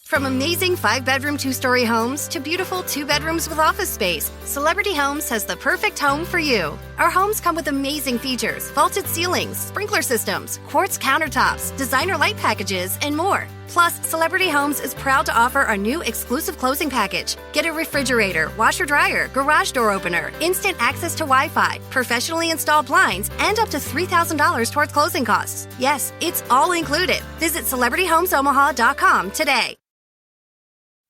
From amazing 5-bedroom, 2-story homes to beautiful 2 bedrooms with office space, Celebrity Homes has the perfect home for you. Our homes come with amazing features, vaulted ceilings, sprinkler systems, quartz countertops, designer light packages, and more. Plus, Celebrity Homes is proud to offer our new exclusive closing package. Get a refrigerator, washer-dryer, garage door opener, instant access to Wi-Fi, professionally installed blinds, and up to $3,000 towards closing costs. Yes, it's all included. Visit CelebrityHomesOmaha.com today.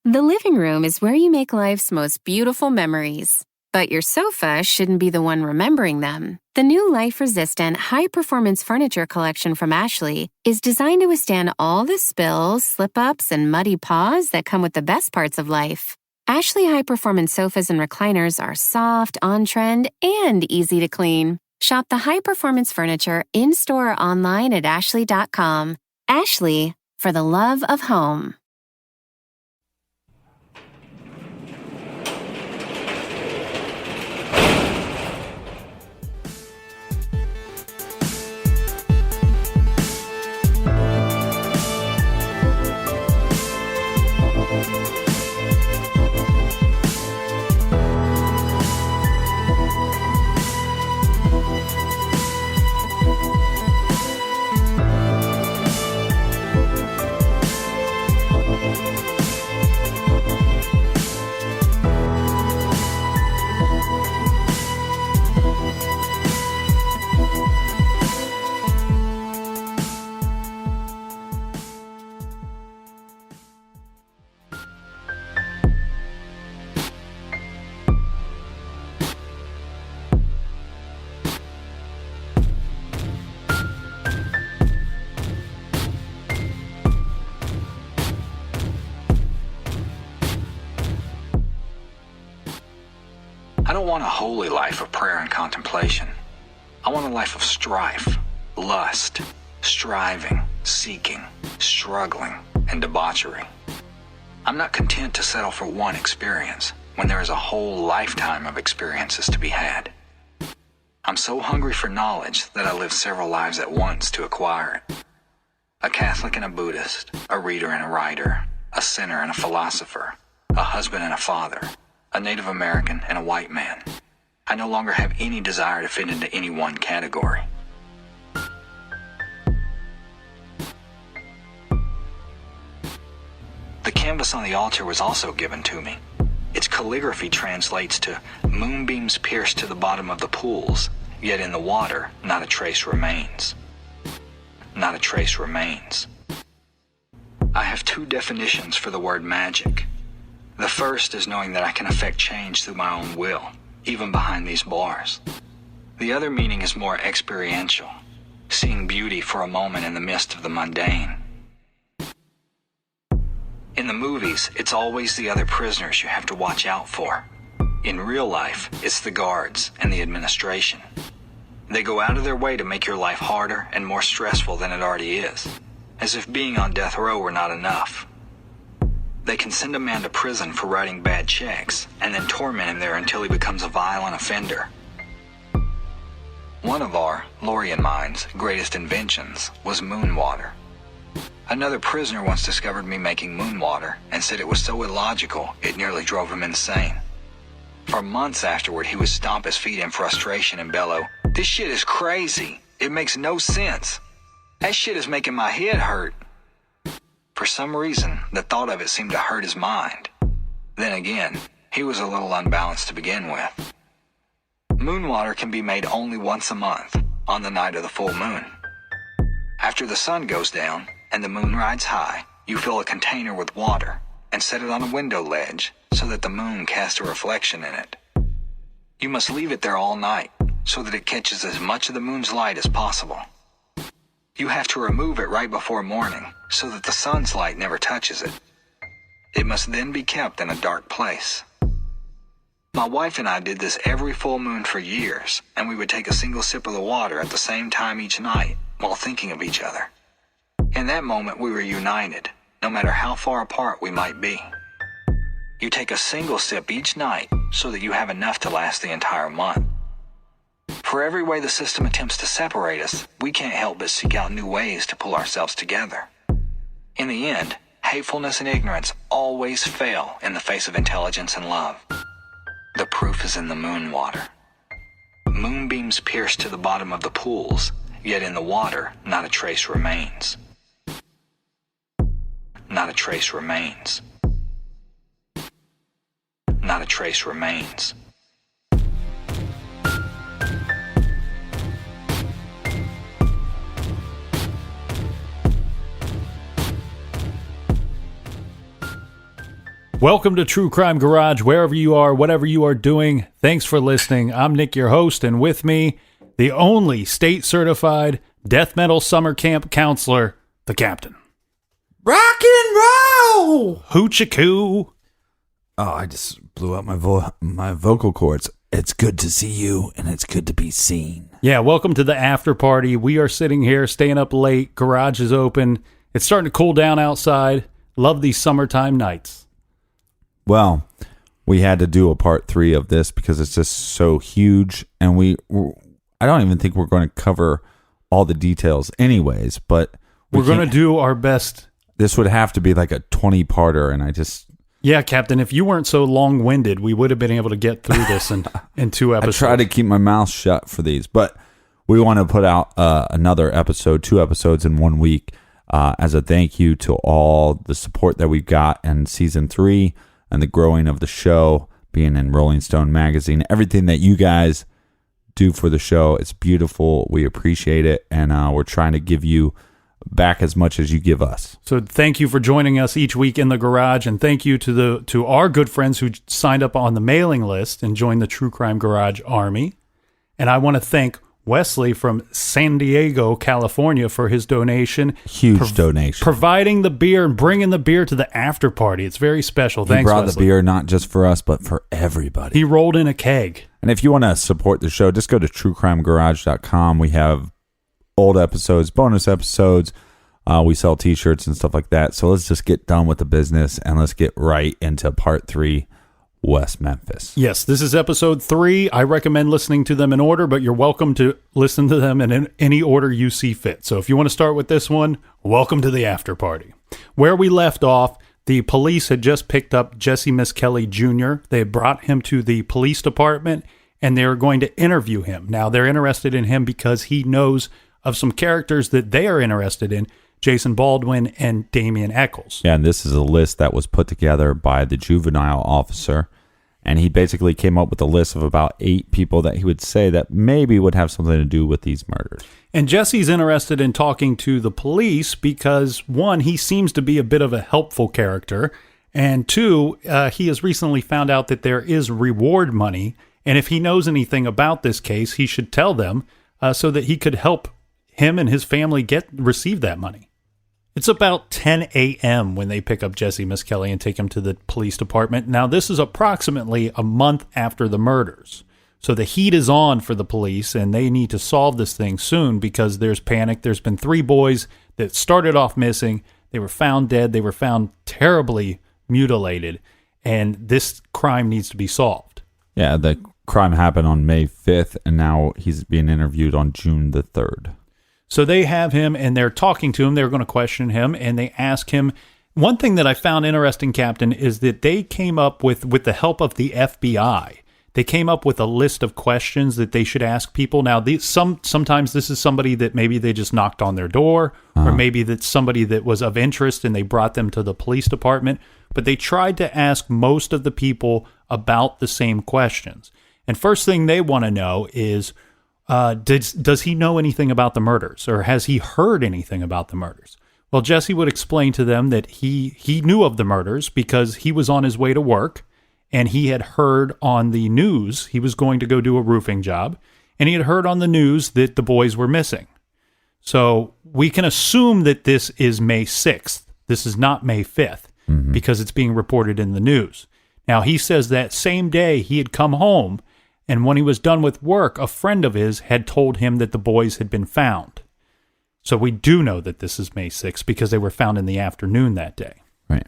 The living room is where you make life's most beautiful memories. But your sofa shouldn't be the one remembering them. The new life-resistant, high-performance furniture collection from Ashley is designed to withstand all the spills, slip-ups, and muddy paws that come with the best parts of life. Ashley high-performance sofas and recliners are soft, on-trend, and easy to clean. Shop the high-performance furniture in-store or online at ashley.com. Ashley, for the love of home. I don't want a holy life of prayer and contemplation. I want a life of strife, lust, striving, seeking, struggling, and debauchery. I'm not content to settle for one experience when there is a whole lifetime of experiences to be had. I'm so hungry for knowledge that I live several lives at once to acquire it. A Catholic and a Buddhist, a reader and a writer, a sinner and a philosopher, a husband and a father, a Native American and a white man. I no longer have any desire to fit into any one category. The canvas on the altar was also given to me. Its calligraphy translates to moonbeams pierced to the bottom of the pools, yet in the water not a trace remains. Not a trace remains. I have two definitions for the word magic. The first is knowing that I can affect change through my own will, even behind these bars. The other meaning is more experiential, seeing beauty for a moment in the midst of the mundane. In the movies, it's always the other prisoners you have to watch out for. In real life, it's the guards and the administration. They go out of their way to make your life harder and more stressful than it already is, as if being on death row were not enough. They can send a man to prison for writing bad checks and then torment him there until he becomes a violent offender. One of our, Lori and mine's, greatest inventions was moon water. Another prisoner once discovered me making moon water and said it was so illogical it nearly drove him insane. For months afterward, he would stomp his feet in frustration and bellow, "This shit is crazy. It makes no sense. That shit is making my head hurt." For some reason, the thought of it seemed to hurt his mind. Then again, he was a little unbalanced to begin with. Moon water can be made only once a month, on the night of the full moon. After the sun goes down and the moon rides high, you fill a container with water and set it on a window ledge so that the moon casts a reflection in it. You must leave it there all night so that it catches as much of the moon's light as possible. You have to remove it right before morning so that the sun's light never touches it. It must then be kept in a dark place. My wife and I did this every full moon for years, and we would take a single sip of the water at the same time each night while thinking of each other. In that moment, we were united, no matter how far apart we might be. You take a single sip each night so that you have enough to last the entire month. For every way the system attempts to separate us, we can't help but seek out new ways to pull ourselves together. In the end, Hatefulness and ignorance always fail in the face of intelligence and love. The proof is in the moon water. Moonbeams pierce to the bottom of the pools, yet in the water, not a trace remains. Not a trace remains. Not a trace remains. Welcome to True Crime Garage, wherever you are, whatever you are doing. Thanks for listening. I'm Nick, your host, and with me, the only state-certified death metal summer camp counselor, the Captain. Rock and roll! Hoochie-coo. Oh, I just blew out my vocal cords. It's good to see you, and it's good to be seen. Yeah, welcome to the after party. We are sitting here, staying up late. Garage is open. It's starting to cool down outside. Love these summertime nights. Well, we had to do a part 3 of this because it's just so huge, and I don't even think we're going to cover all the details anyways, but we're going to do our best. This would have to be like a 20-parter, and Yeah, Captain, if you weren't so long-winded, we would have been able to get through this in 2 episodes. I try to keep my mouth shut for these, but we want to put out another episode, 2 episodes in 1 week, as a thank you to all the support that we've got in Season 3, and the growing of the show, being in Rolling Stone magazine, everything that you guys do for the show. It's beautiful. We appreciate it, and we're trying to give you back as much as you give us. So thank you for joining us each week in the garage, and thank you to our good friends who signed up on the mailing list and joined the True Crime Garage Army. And I want to thank Wesley from San Diego, California, for his donation. Huge donation. Providing the beer and bringing the beer to the after party. It's very special. Thanks, He brought Wesley. the beer not just for us, but for everybody. He rolled in a keg. And if you want to support the show, just go to truecrimegarage.com. We have old episodes, bonus episodes. We sell t-shirts and stuff like that. So let's just get done with the business, and let's get right into part 3, West Memphis. Yes, this is episode 3. I recommend listening to them in order, but you're welcome to listen to them in any order you see fit. So if you want to start with this one, welcome to the after party. Where we left off, the police had just picked up Jessie Misskelley Jr. They had brought him to the police department, and they were going to interview him. Now, they're interested in him because he knows of some characters that they are interested in, Jason Baldwin and Damien Echols. Yeah, and this is a list that was put together by the juvenile officer, and he basically came up with a list of about 8 people that he would say that maybe would have something to do with these murders. And Jesse's interested in talking to the police because, 1, he seems to be a bit of a helpful character, and 2, he has recently found out that there is reward money, and if he knows anything about this case, he should tell them so that he could help him and his family receive that money. It's about 10 a.m. when they pick up Jessie Misskelley and take him to the police department. Now, this is approximately a month after the murders. So the heat is on for the police, and they need to solve this thing soon because there's panic. There's been 3 boys that started off missing. They were found dead. They were found terribly mutilated, and this crime needs to be solved. Yeah, the crime happened on May 5th, and now he's being interviewed on June the 3rd. So they have him, and they're talking to him. They're going to question him, and they ask him. One thing that I found interesting, Captain, is that they came up with the help of the FBI, they came up with a list of questions that they should ask people. Now, sometimes this is somebody that maybe they just knocked on their door, or maybe that's somebody that was of interest, and they brought them to the police department. But they tried to ask most of the people about the same questions. And first thing they want to know is, does he know anything about the murders, or has he heard anything about the murders? Well, Jesse would explain to them that he knew of the murders because he was on his way to work, and he had heard on the news he was going to go do a roofing job, and he had heard on the news that the boys were missing. So we can assume that this is May 6th. This is not May 5th because it's being reported in the news. Now, he says that same day he had come home, and when he was done with work, a friend of his had told him that the boys had been found. So we do know that this is May 6th because they were found in the afternoon that day. Right.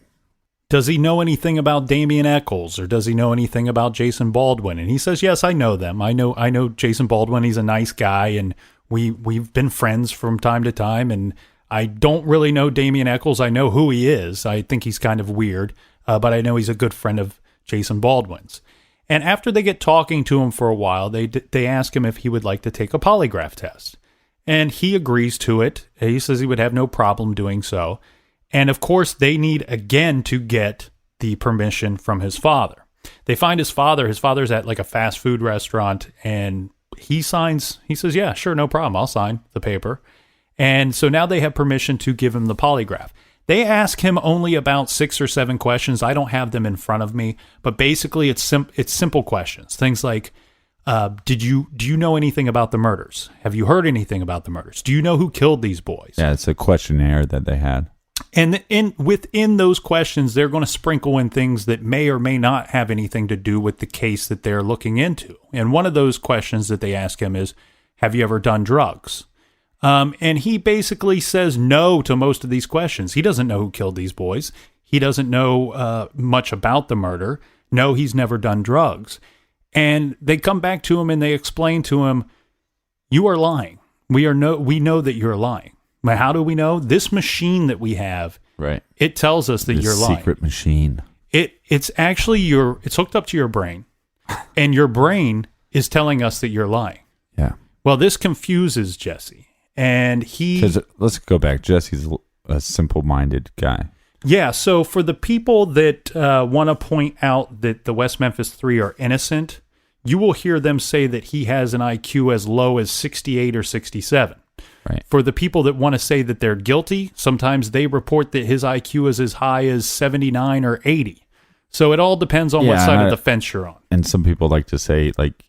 Does he know anything about Damien Echols, or does he know anything about Jason Baldwin? And he says, yes, I know them. I know Jason Baldwin. He's a nice guy, and we've been friends from time to time, and I don't really know Damien Echols. I know who he is. I think he's kind of weird, but I know he's a good friend of Jason Baldwin's. And after they get talking to him for a while, they ask him if he would like to take a polygraph test. And he agrees to it. He says he would have no problem doing so. And of course, they need again to get the permission from his father. They find his father. His father's at like a fast food restaurant, and he says, yeah, sure, no problem. I'll sign the paper. And so now they have permission to give him the polygraph. They ask him only about 6 or 7 questions. I don't have them in front of me, but basically it's simple questions. Things like, do you know anything about the murders? Have you heard anything about the murders? Do you know who killed these boys? Yeah, it's a questionnaire that they had. And within those questions, they're going to sprinkle in things that may or may not have anything to do with the case that they're looking into. And one of those questions that they ask him is, have you ever done drugs? And he basically says no to most of these questions. He doesn't know who killed these boys. He doesn't know much about the murder. No, he's never done drugs. And they come back to him and they explain to him, you are lying. We know that you're lying. But how do we know? This machine that we have, right? It tells us that you're lying. Secret machine. It's actually it's hooked up to your brain, and your brain is telling us that you're lying. Yeah. Well, this confuses Jesse, and let's go back. Jesse's a simple-minded guy. Yeah. So for the people that want to point out that the West Memphis 3 are innocent, you will hear them say that he has an IQ as low as 68 or 67. Right. For the people that want to say that they're guilty, sometimes they report that his IQ is as high as 79 or 80. So it all depends on what side of the fence you're on. And some people like to say like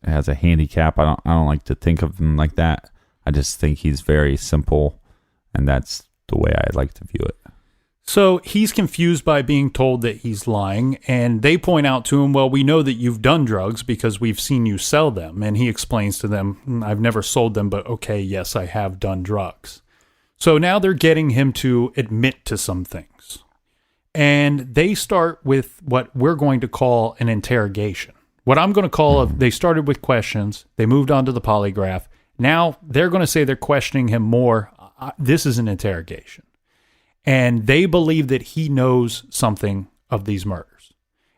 has a handicap. I don't like to think of him like that. I just think he's very simple, and that's the way I like to view it. So he's confused by being told that he's lying, and they point out to him, well, we know that you've done drugs because we've seen you sell them. And he explains to them, I've never sold them, but okay, yes, I have done drugs. So now they're getting him to admit to some things. And they start with what we're going to call an interrogation. What I'm going to call they started with questions, they moved on to the polygraph. Now they're going to say they're questioning him more. This is an interrogation. And they believe that he knows something of these murders.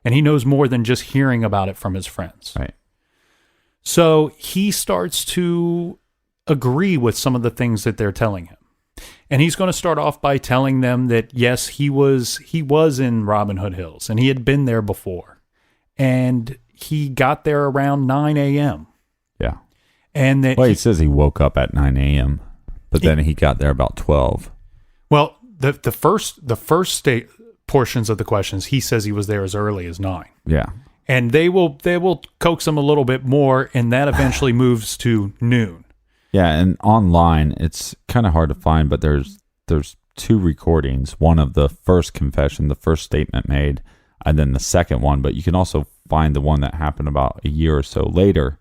And he knows more than just hearing about it from his friends. Right. So he starts to agree with some of the things that they're telling him. And he's going to start off by telling them that, yes, he was in Robin Hood Hills, and he had been there before. And he got there around 9 a.m. Yeah. And that he says he woke up at 9 a.m., but then he got there about 12. Well, the first state portions of the questions, he says he was there as early as 9. Yeah. And they will coax him a little bit more, and that eventually moves to noon. Yeah, and online it's kind of hard to find, but there's 2 recordings, one of the first confession, the first statement made, and then the second one, but you can also find the one that happened about a year or so later.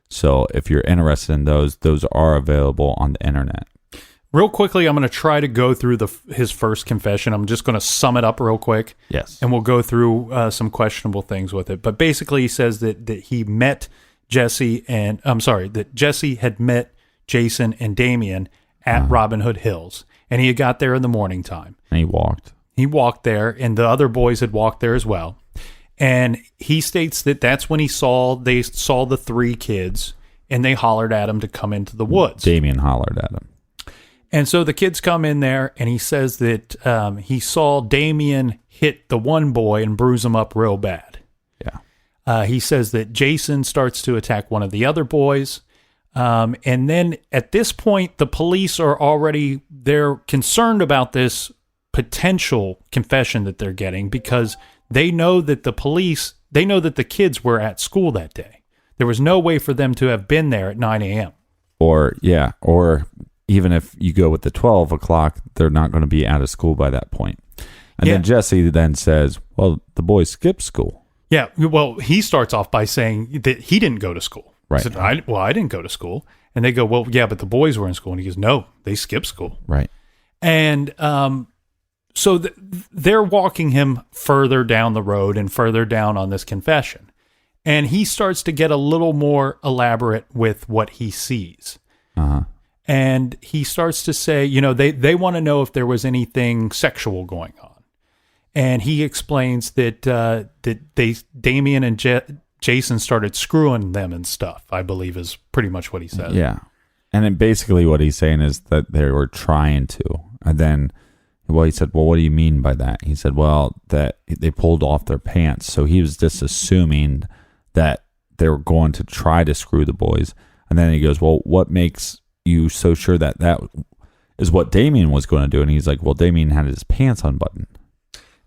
So if you're interested in those are available on the internet. Real quickly, I'm going to try to go through his first confession. I'm just going to sum it up real quick. Yes. And we'll go through some questionable things with it. But basically, he says that he met Jesse that Jesse had met Jason and Damien at Robin Hood Hills. And he had got there in the morning time. And he walked. He walked there, and the other boys had walked there as well. And he states that that's when they saw the 3 kids, and they hollered at him to come into the woods. Damien hollered at him. And so the kids come in there, and he says that he saw Damien hit the one boy and bruise him up real bad. Yeah. He says that Jason starts to attack one of the other boys. And then at this point, the police they're concerned about this potential confession that they're getting because they know that the kids were at school that day. There was no way for them to have been there at 9 a.m. Or even if you go with the 12 o'clock, they're not going to be out of school by that point. And then Jesse then says, well, the boys skipped school. Yeah, well, he starts off by saying that he didn't go to school. Right. He said, I didn't go to school. And they go, well, yeah, but the boys were in school. And he goes, no, they skipped school. Right. And so they're walking him further down the road and further down on this confession. And he starts to get a little more elaborate with what he sees. Uh-huh. And he starts to say, they want to know if there was anything sexual going on. And he explains that Damien and Jason started screwing them and stuff, I believe is pretty much what he said. Yeah. And then basically what he's saying is that they were trying to. And then, he said, well, what do you mean by that? He said, well, that they pulled off their pants. So he was just assuming that they were going to try to screw the boys. And then he goes, well, what makes you so sure that is what Damien was going to do? And he's like, well, Damien had his pants unbuttoned.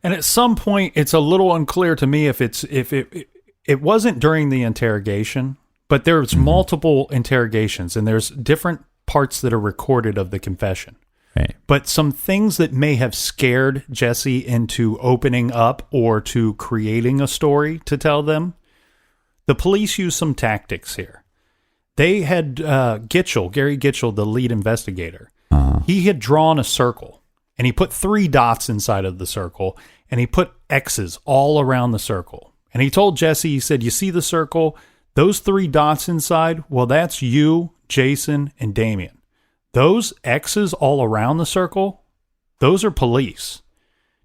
And at some point, it's a little unclear to me if it wasn't during the interrogation, but there's multiple interrogations, and there's different parts that are recorded of the confession. Right. But some things that may have scared Jessie into opening up or to creating a story to tell them, the police used some tactics here. They had Gary Gitchell, the lead investigator. He had drawn a circle, and he put 3 dots inside of the circle, and he put X's all around the circle. And he told Jessie, he said, you see the circle? Those 3 dots inside, well, that's you, Jason, and Damien. Those X's all around the circle, those are police.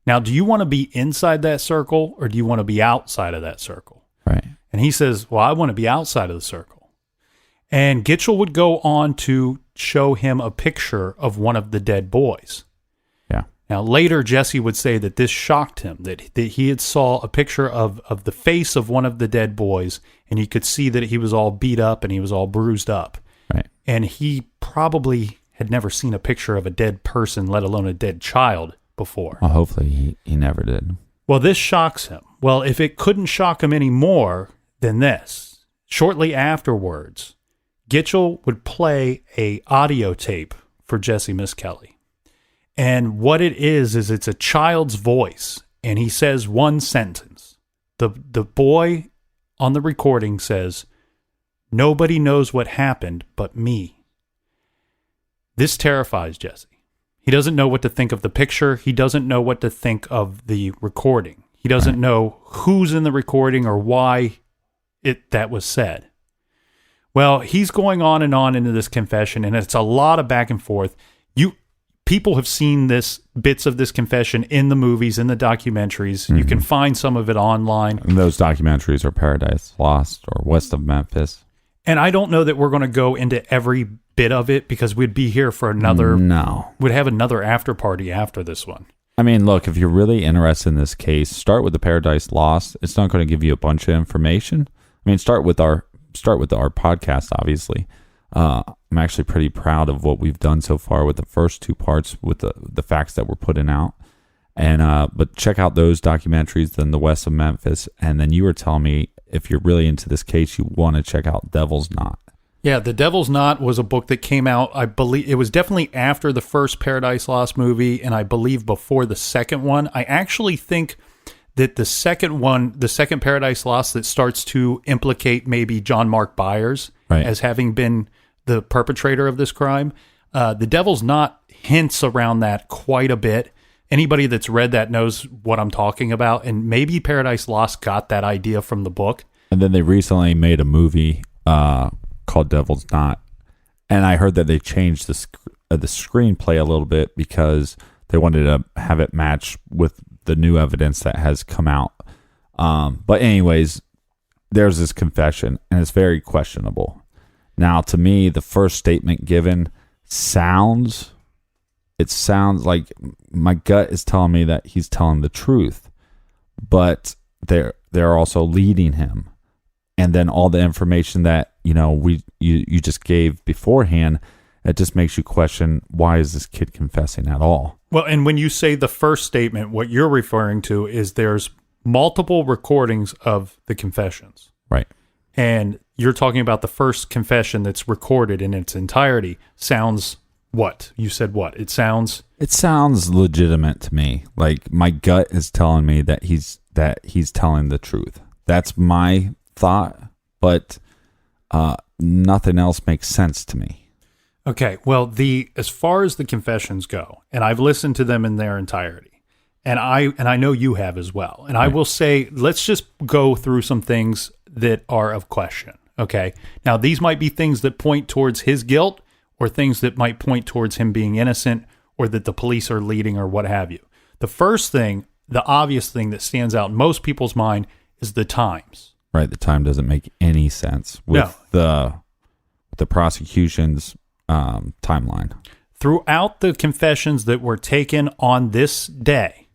Now, do you want to be inside that circle, or do you want to be outside of that circle? Right. And he says, well, I want to be outside of the circle. And Gitchell would go on to show him a picture of one of the dead boys. Yeah. Now, later, Jessie would say that this shocked him, that he had saw a picture of the face of one of the dead boys, and he could see that he was all beat up and he was all bruised up. Right. And he probably had never seen a picture of a dead person, let alone a dead child, before. Well, hopefully he never did. Well, this shocks him. Well, if it couldn't shock him any more than this, shortly afterwards, Gitchell would play a audio tape for Jessie Misskelley. And what it is it's a child's voice, and he says one sentence. The boy on the recording says, "Nobody knows what happened but me." This terrifies Jessie. He doesn't know what to think of the picture. He doesn't know what to think of the recording. He doesn't know who's in the recording or why that was said. Well, he's going on and on into this confession, and it's a lot of back and forth. People have seen bits of this confession in the movies, in the documentaries. Mm-hmm. You can find some of it online. And those documentaries are Paradise Lost or West of Memphis. And I don't know that we're going to go into every bit of it because we'd be here for we'd have another after party after this one. I mean, look, if you're really interested in this case, start with the Paradise Lost. It's not going to give you a bunch of information. I mean, start with our podcast, obviously. I'm actually pretty proud of what we've done so far with the first 2 parts with the facts that we're putting out. And but check out those documentaries, then the West of Memphis, and then you were telling me if you're really into this case, you want to check out Devil's Knot. Yeah, The Devil's Knot was a book that came out, I believe, it was definitely after the first Paradise Lost movie, and I believe before the second one. I actually think that the second Paradise Lost that starts to implicate maybe John Mark Byers as having been the perpetrator of this crime. The Devil's Knot hints around that quite a bit. Anybody that's read that knows what I'm talking about, and maybe Paradise Lost got that idea from the book. And then they recently made a movie called Devil's Knot, and I heard that they changed the screenplay a little bit because they wanted to have it match with the new evidence that has come out. But anyways, there's this confession, and it's very questionable. Now, to me, the first statement given sounds like my gut is telling me that he's telling the truth, but they're also leading him. And then all the information that, you just gave beforehand, it just makes you question, why is this kid confessing at all? Well, and when you say the first statement, what you're referring to is there's multiple recordings of the confessions. Right. And you're talking about the first confession that's recorded in its entirety. Sounds what? You said what? It sounds legitimate to me. Like my gut is telling me that he's telling the truth. That's my thought, but nothing else makes sense to me. Okay, well, as far as the confessions go, and I've listened to them in their entirety, and I know you have as well. And I will say, let's just go through some things that are of question. Okay, now these might be things that point towards his guilt, or things that might point towards him being innocent or that the police are leading or what have you. The first thing, the obvious thing that stands out in most people's mind is the times. Right. The time doesn't make any sense with the prosecution's timeline. Throughout the confessions that were taken on this day,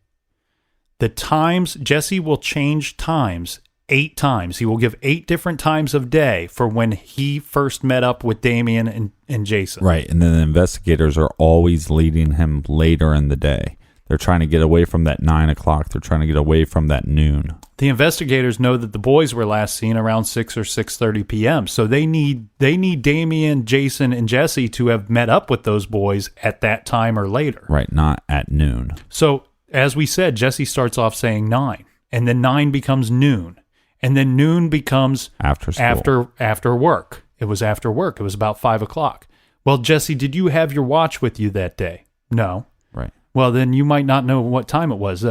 the times, Jesse will change times 8 times. He will give 8 different times of day for when he first met up with Damien and Jason. Right. And then the investigators are always leading him later in the day. They're trying to get away from that 9 o'clock. They're trying to get away from that noon. The investigators know that the boys were last seen around 6 or 6:30 p.m. So they need Damien, Jason, and Jesse to have met up with those boys at that time or later. Right, not at noon. So as we said, Jesse starts off saying 9, and then 9 becomes noon, and then noon becomes after school. After work. It was after work. It was about 5 o'clock. Well, Jesse, did you have your watch with you that day? No. Right. Well, then you might not know what time it was.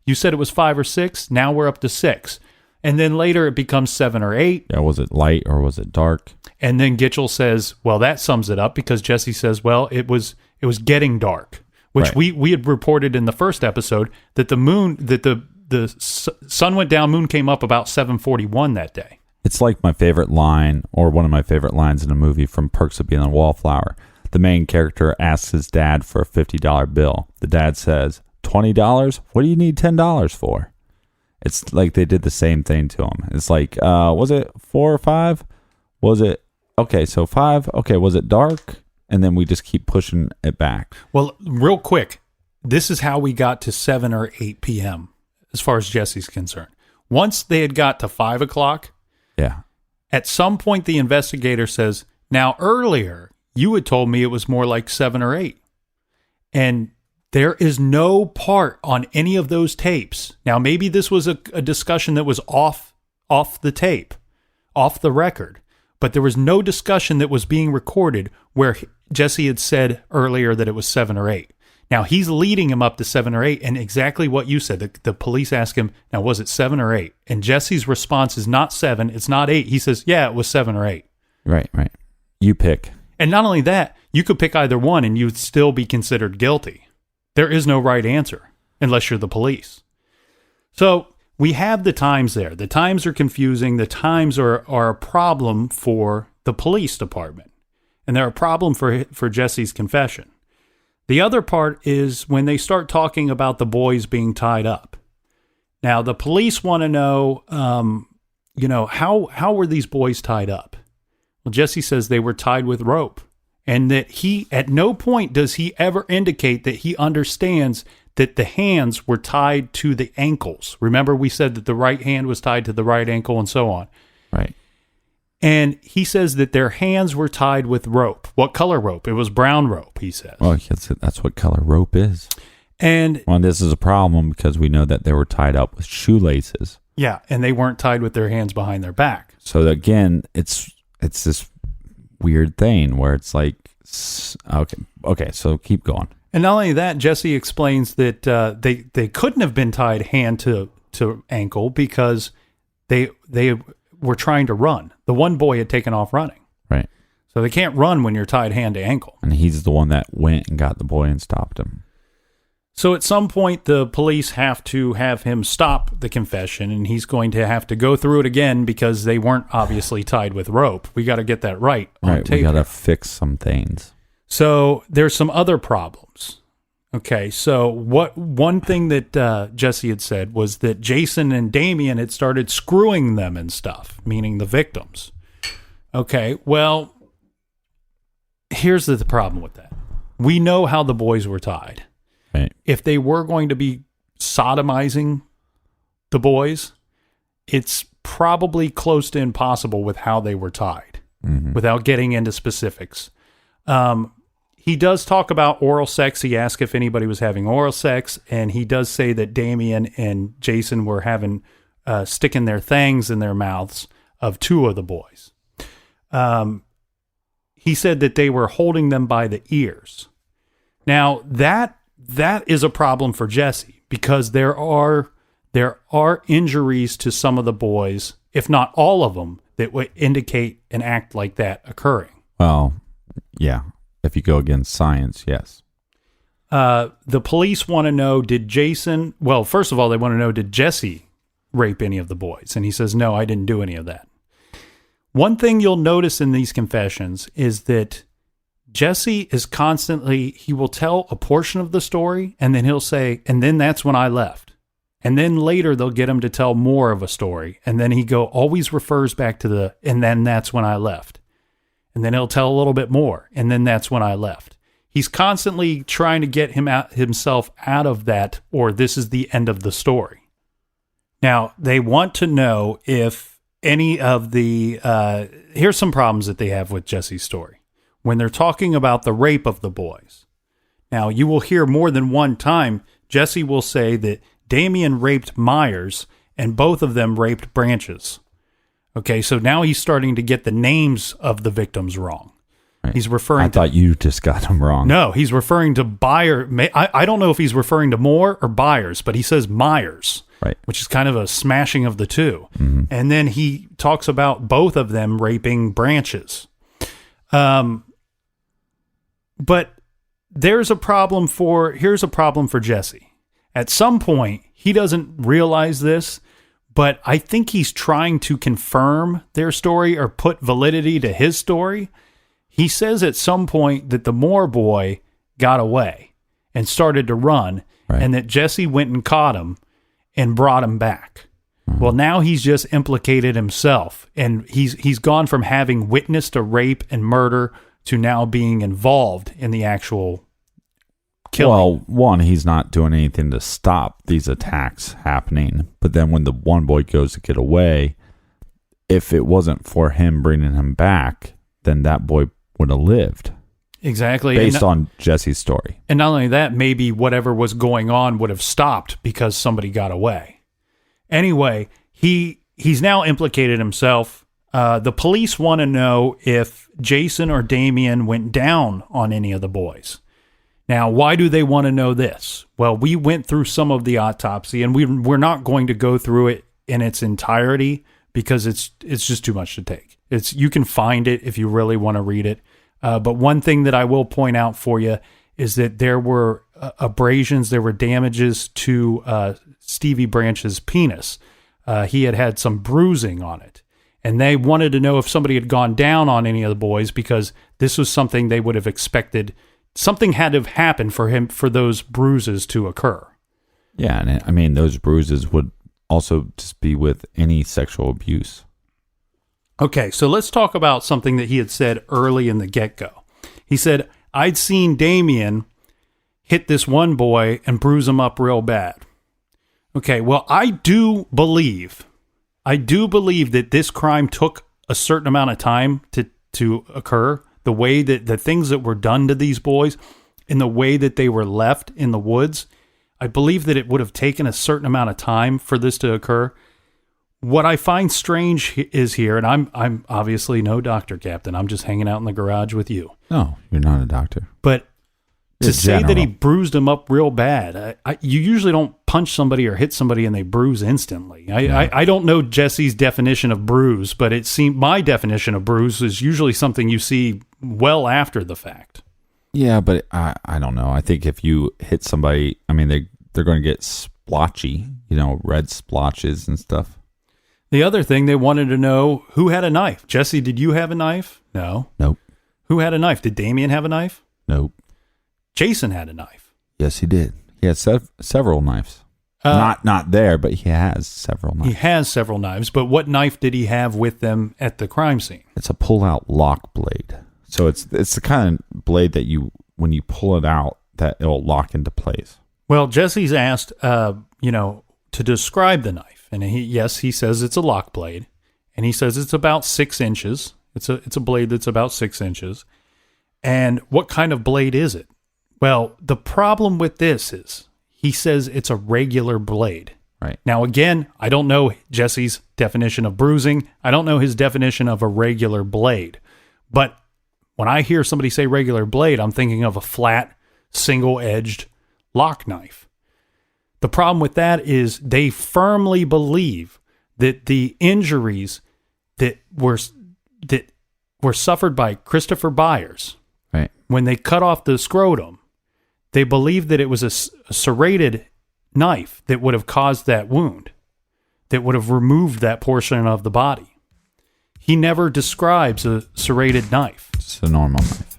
You said it was 5 or 6. Now we're up to 6. And then later it becomes 7 or 8. Yeah, was it light or was it dark? And then Gitchell says, well, that sums it up, because Jesse says, well, it was getting dark, which right. we had reported in the first episode that the sun went down, moon came up about 7:41 that day. It's like my favorite line, or one of my favorite lines in a movie from Perks of Being a Wallflower. The main character asks his dad for a $50 bill. The dad says, $20? What do you need $10 for? It's like they did the same thing to him. It's like, was it 4 or 5? Was it, okay, so 5? Okay, was it dark? And then we just keep pushing it back. Well, real quick, this is how we got to 7 or 8 p.m. as far as Jesse's concerned. Once they had got to 5 o'clock, yeah, at some point the investigator says, now earlier you had told me it was more like 7 or 8. And there is no part on any of those tapes. Now, maybe this was a discussion that was off the tape, off the record, but there was no discussion that was being recorded where Jesse had said earlier that it was 7 or 8. Now, he's leading him up to 7 or 8, and exactly what you said. The police ask him, now, was it 7 or 8? And Jesse's response is not 7, it's not 8. He says, yeah, it was 7 or 8. Right. You pick. And not only that, you could pick either one and you'd still be considered guilty. There is no right answer unless you're the police. So we have the times there. The times are confusing. The times are a problem for the police department. And they're a problem for Jesse's confession. The other part is when they start talking about the boys being tied up. Now, the police want to know, how were these boys tied up? Well, Jesse says they were tied with rope, and that he, at no point does he ever indicate that he understands that the hands were tied to the ankles. Remember, we said that the right hand was tied to the right ankle and so on. Right. And he says that their hands were tied with rope. What color rope? It was brown rope, he says. Well, that's what color rope is. And well, this is a problem because we know that they were tied up with shoelaces. Yeah, and they weren't tied with their hands behind their back. So again, it's this weird thing where it's like, okay, so keep going. And not only that, Jesse explains that they couldn't have been tied hand to ankle because they were trying to run. The one boy had taken off running. Right. So they can't run when you're tied hand to ankle. And he's the one that went and got the boy and stopped him. So at some point, the police have to have him stop the confession, and he's going to have to go through it again because they weren't obviously tied with rope. We got to get that right on tape. We got to fix some things. So there's some other problems. Okay, so one thing that Jesse had said was that Jason and Damien had started screwing them and stuff, meaning the victims. Okay, well, here's the problem with that. We know how the boys were tied. Right. If they were going to be sodomizing the boys, it's probably close to impossible with how they were tied, without getting into specifics. He does talk about oral sex. He asked if anybody was having oral sex, and he does say that Damien and Jason were having sticking their fangs in their mouths of 2 of the boys. He said that they were holding them by the ears. Now, that is a problem for Jesse because there are injuries to some of the boys, if not all of them, that would indicate an act like that occurring. Well, yeah. if you go against science, yes. The police want to know, first of all, they want to know, did Jessie rape any of the boys? And he says, no, I didn't do any of that. One thing you'll notice in these confessions is that Jessie is constantly, he will tell a portion of the story, and then he'll say, and then that's when I left. And then later they'll get him to tell more of a story. And then he always refers back to and then that's when I left. And then he'll tell a little bit more. And then that's when I left. He's constantly trying to get himself out of that, or this is the end of the story. Now, they want to know if any of here's some problems that they have with Jessie's story. When they're talking about the rape of the boys. Now, you will hear more than one time, Jessie will say that Damien raped Myers, and both of them raped Branches. Okay, so now he's starting to get the names of the victims wrong. Right. He's referring. I thought you just got them wrong. No, he's referring to Byers. I don't know if he's referring to Moore or Byers, but he says Myers, right? Which is kind of a smashing of the two. Mm-hmm. And then he talks about both of them raping Branches. But here's a problem for Jessie. At some point, he doesn't realize this, but I think he's trying to confirm their story or put validity to his story. He says at some point that the Moore boy got away and started to run, right, and that Jessie went and caught him and brought him back. Mm-hmm. Well, now he's just implicated himself, and he's gone from having witnessed a rape and murder to now being involved in the actual killing. Well, one, he's not doing anything to stop these attacks happening. But then when the one boy goes to get away, if it wasn't for him bringing him back, then that boy would have lived. Exactly. Based on Jessie's story. And not only that, maybe whatever was going on would have stopped because somebody got away. Anyway, he's now implicated himself. The police want to know if Jason or Damien went down on any of the boys. Now, why do they want to know this? Well, we went through some of the autopsy, and we're not going to go through it in its entirety because it's just too much to take. You can find it if you really want to read it. But one thing that I will point out for you is that there were abrasions, there were damages to Stevie Branch's penis. He had some bruising on it. And they wanted to know if somebody had gone down on any of the boys because this was something they would have expected. Something had to have happened for those bruises to occur. Yeah, and I mean, those bruises would also just be with any sexual abuse. Okay, so let's talk about something that he had said early in the get-go. He said, I'd seen Damien hit this one boy and bruise him up real bad. Okay, well, I do believe that this crime took a certain amount of time to occur. The way that the things that were done to these boys and the way that they were left in the woods, I believe that it would have taken a certain amount of time for this to occur. What I find strange is here, and I'm obviously no doctor, Captain. I'm just hanging out in the garage with you. No, you're not a doctor. But to say that he bruised him up real bad, you usually don't punch somebody or hit somebody and they bruise instantly. I don't know Jesse's definition of bruise, but it seemed my definition of bruise is usually something you see well after the fact. Yeah, but I don't know. I think if you hit somebody, I mean, they're going to get splotchy, red splotches and stuff. The other thing, they wanted to know who had a knife. Jesse, did you have a knife? No. Nope. Who had a knife? Did Damien have a knife? Nope. Jason had a knife. Yes, he did. He had several knives. Not there, but he has several knives. He has several knives, but what knife did he have with them at the crime scene? It's a pull-out lock blade. So it's the kind of blade that when you pull it out, that it'll lock into place. Well, Jesse's asked, to describe the knife. And he says it's a lock blade, and he says it's about 6 inches. It's a blade that's about 6 inches. And what kind of blade is it? Well, the problem with this is he says it's a regular blade. Right. Now, again, I don't know Jesse's definition of bruising. I don't know his definition of a regular blade. But when I hear somebody say regular blade, I'm thinking of a flat, single-edged lock knife. The problem with that is they firmly believe that the injuries that were suffered by Christopher Byers, right, when they cut off the scrotum, they believed that it was a serrated knife that would have caused that wound, that would have removed that portion of the body. He never describes a serrated knife. It's a normal knife.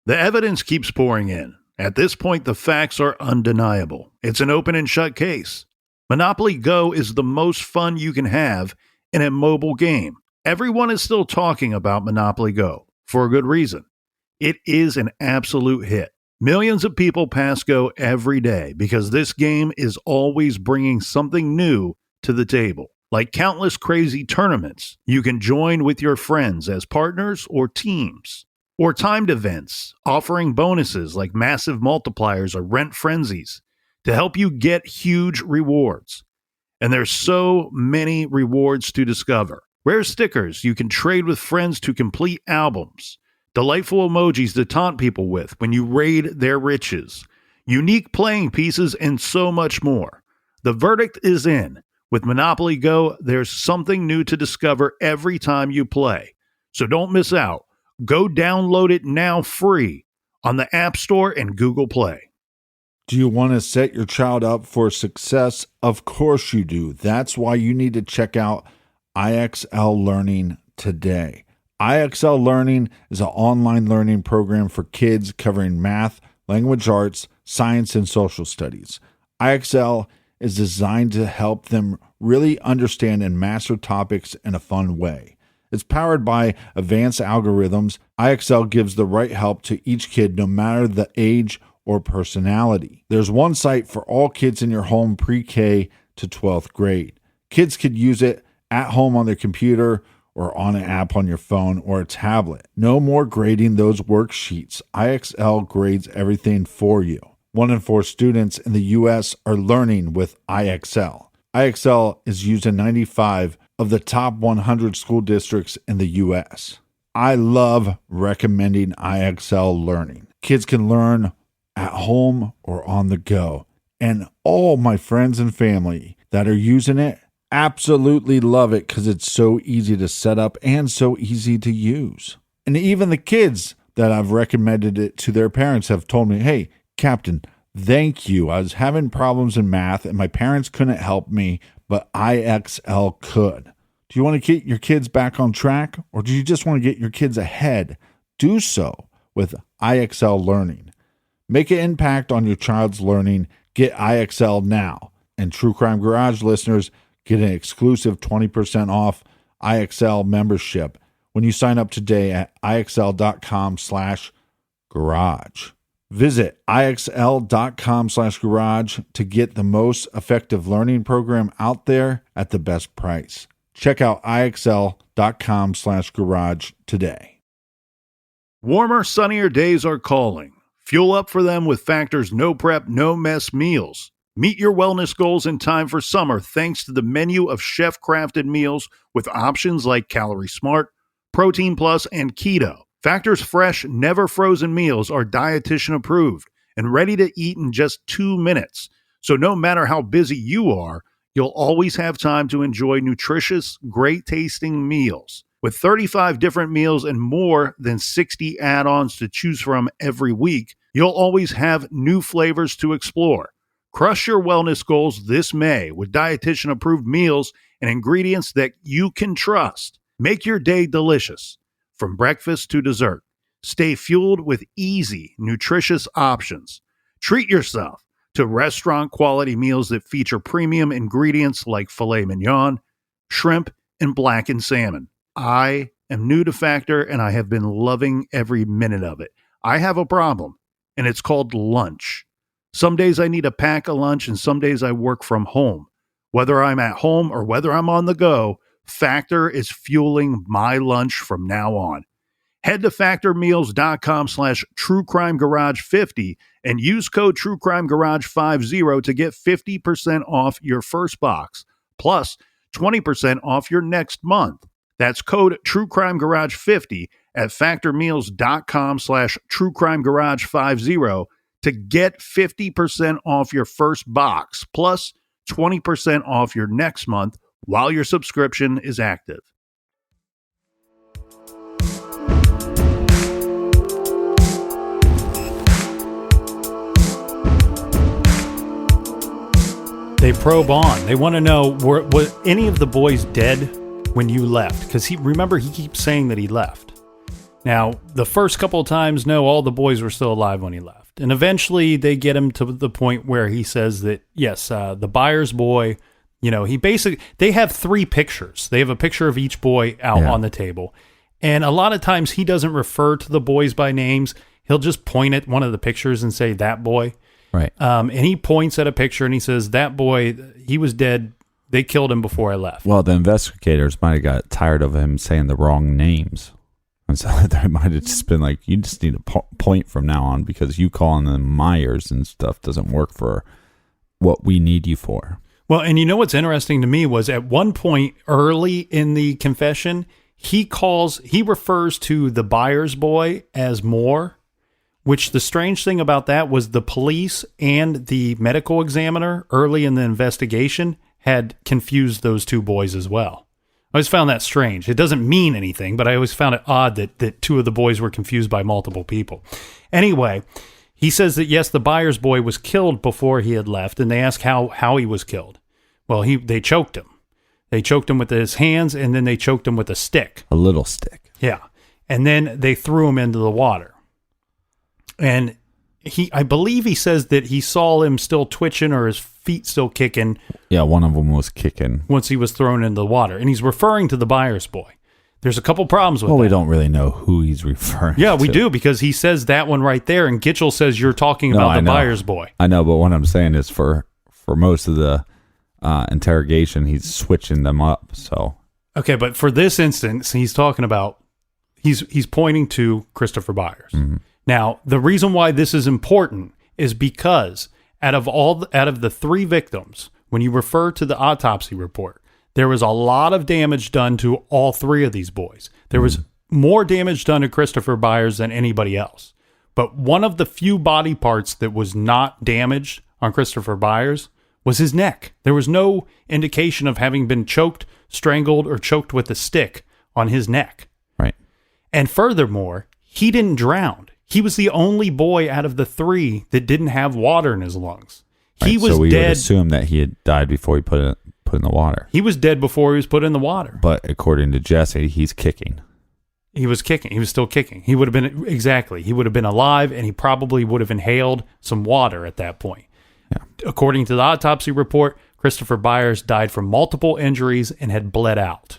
The evidence keeps pouring in. At this point, the facts are undeniable. It's an open and shut case. Monopoly Go is the most fun you can have in a mobile game. Everyone is still talking about Monopoly Go, for a good reason. It is an absolute hit. Millions of people pass Go every day because this game is always bringing something new to the table. Like countless crazy tournaments you can join with your friends as partners or teams. Or timed events offering bonuses like massive multipliers or rent frenzies to help you get huge rewards. And there's so many rewards to discover. Rare stickers you can trade with friends to complete albums. Delightful emojis to taunt people with when you raid their riches. Unique playing pieces and so much more. The verdict is in. With Monopoly Go, there's something new to discover every time you play. So don't miss out. Go download it now free on the App Store and Google Play. Do you want to set your child up for success? Of course you do. That's why you need to check out IXL Learning today. IXL Learning is an online learning program for kids covering math, language arts, science, and social studies. IXL is designed to help them really understand and master topics in a fun way. It's powered by advanced algorithms. IXL gives the right help to each kid no matter the age or personality. There's one site for all kids in your home pre-K to 12th grade. Kids could use it at home on their computer or on an app on your phone or a tablet. No more grading those worksheets. IXL grades everything for you. 1 in 4 students in the U.S. are learning with IXL. IXL is used in 95 of the top 100 school districts in the U.S. I love recommending IXL Learning. Kids can learn at home or on the go. And all my friends and family that are using it absolutely love it because it's so easy to set up and so easy to use. And even the kids that I've recommended it to their parents have told me, hey, Captain, thank you. I was having problems in math and my parents couldn't help me, but IXL could. Do you want to get your kids back on track or do you just want to get your kids ahead? Do so with IXL Learning. Make an impact on your child's learning. Get IXL now. And True Crime Garage listeners get an exclusive 20% off IXL membership when you sign up today at IXL.com/garage. Visit IXL.com/garage to get the most effective learning program out there at the best price. Check out IXL.com/garage today. Warmer, sunnier days are calling. Fuel up for them with Factor's no prep, no mess meals. Meet your wellness goals in time for summer thanks to the menu of chef-crafted meals with options like Calorie Smart, Protein Plus, and Keto. Factor's fresh, never frozen meals are dietitian approved and ready to eat in just 2 minutes. So no matter how busy you are, you'll always have time to enjoy nutritious, great tasting meals. With 35 different meals and more than 60 add-ons to choose from every week, you'll always have new flavors to explore. Crush your wellness goals this May with dietitian approved meals and ingredients that you can trust. Make your day delicious. From breakfast to dessert, stay fueled with easy, nutritious options. Treat yourself to restaurant-quality meals that feature premium ingredients like filet mignon, shrimp, and blackened salmon. I am new to Factor, and I have been loving every minute of it. I have a problem, and it's called lunch. Some days I need to pack a lunch, and some days I work from home. Whether I'm at home or whether I'm on the go, Factor is fueling my lunch from now on. Head to factormeals.com/truecrimegarage50 and use code truecrimegarage50 to get 50% off your first box, plus 20% off your next month. That's code truecrimegarage50 at factormeals.com/truecrimegarage50 to get 50% off your first box, plus 20% off your next month while your subscription is active. They probe on. They want to know, were any of the boys dead when you left? Because he keeps saying that he left. Now, the first couple of times, no, all the boys were still alive when he left. And eventually they get him to the point where he says that, yes, the Byers boy, they have 3 pictures. They have a picture of each boy out on the table. And a lot of times he doesn't refer to the boys by names. He'll just point at one of the pictures and say, that boy. Right. And he points at a picture and he says, that boy, he was dead. They killed him before I left. Well, the investigators might have got tired of him saying the wrong names. And so they might have just been like, you just need to point from now on, because you calling them Myers and stuff doesn't work for what we need you for. Well, and you know what's interesting to me was at one point early in the confession, he refers to the Byers boy as Moore, which the strange thing about that was the police and the medical examiner early in the investigation had confused those 2 boys as well. I always found that strange. It doesn't mean anything, but I always found it odd that 2 of the boys were confused by multiple people. Anyway, he says that, yes, the Byers boy was killed before he had left, and they ask how he was killed. Well, they choked him. They choked him with his hands, and then they choked him with a stick. A little stick. Yeah. And then they threw him into the water. And I believe he says that he saw him still twitching or his feet still kicking. Yeah, one of them was kicking. Once he was thrown into the water. And he's referring to the Byers boy. There's a couple problems with that. Well, we don't really know who he's referring to. Yeah, we do, because he says that one right there, and Gitchell says you're talking about the Byers boy. I know, but what I'm saying is for most of the interrogation, he's switching them up. So okay, but for this instance, he's talking about, he's pointing to Christopher Byers. Mm-hmm. Now, the reason why this is important is because out of the 3 victims, when you refer to the autopsy report, there was a lot of damage done to all 3 of these boys. There was more damage done to Christopher Byers than anybody else. But one of the few body parts that was not damaged on Christopher Byers was his neck. There was no indication of having been choked, strangled, or choked with a stick on his neck. Right. And furthermore, he didn't drown. He was the only boy out of the 3 that didn't have water in his lungs. He was so we dead. Would assume that he had died before he put in the water. He was dead before he was put in the water. But according to Jesse, he's kicking. He was kicking. He was still kicking. He would have been, exactly. He would have been alive, and he probably would have inhaled some water at that point. Yeah. According to the autopsy report, Christopher Byers died from multiple injuries and had bled out.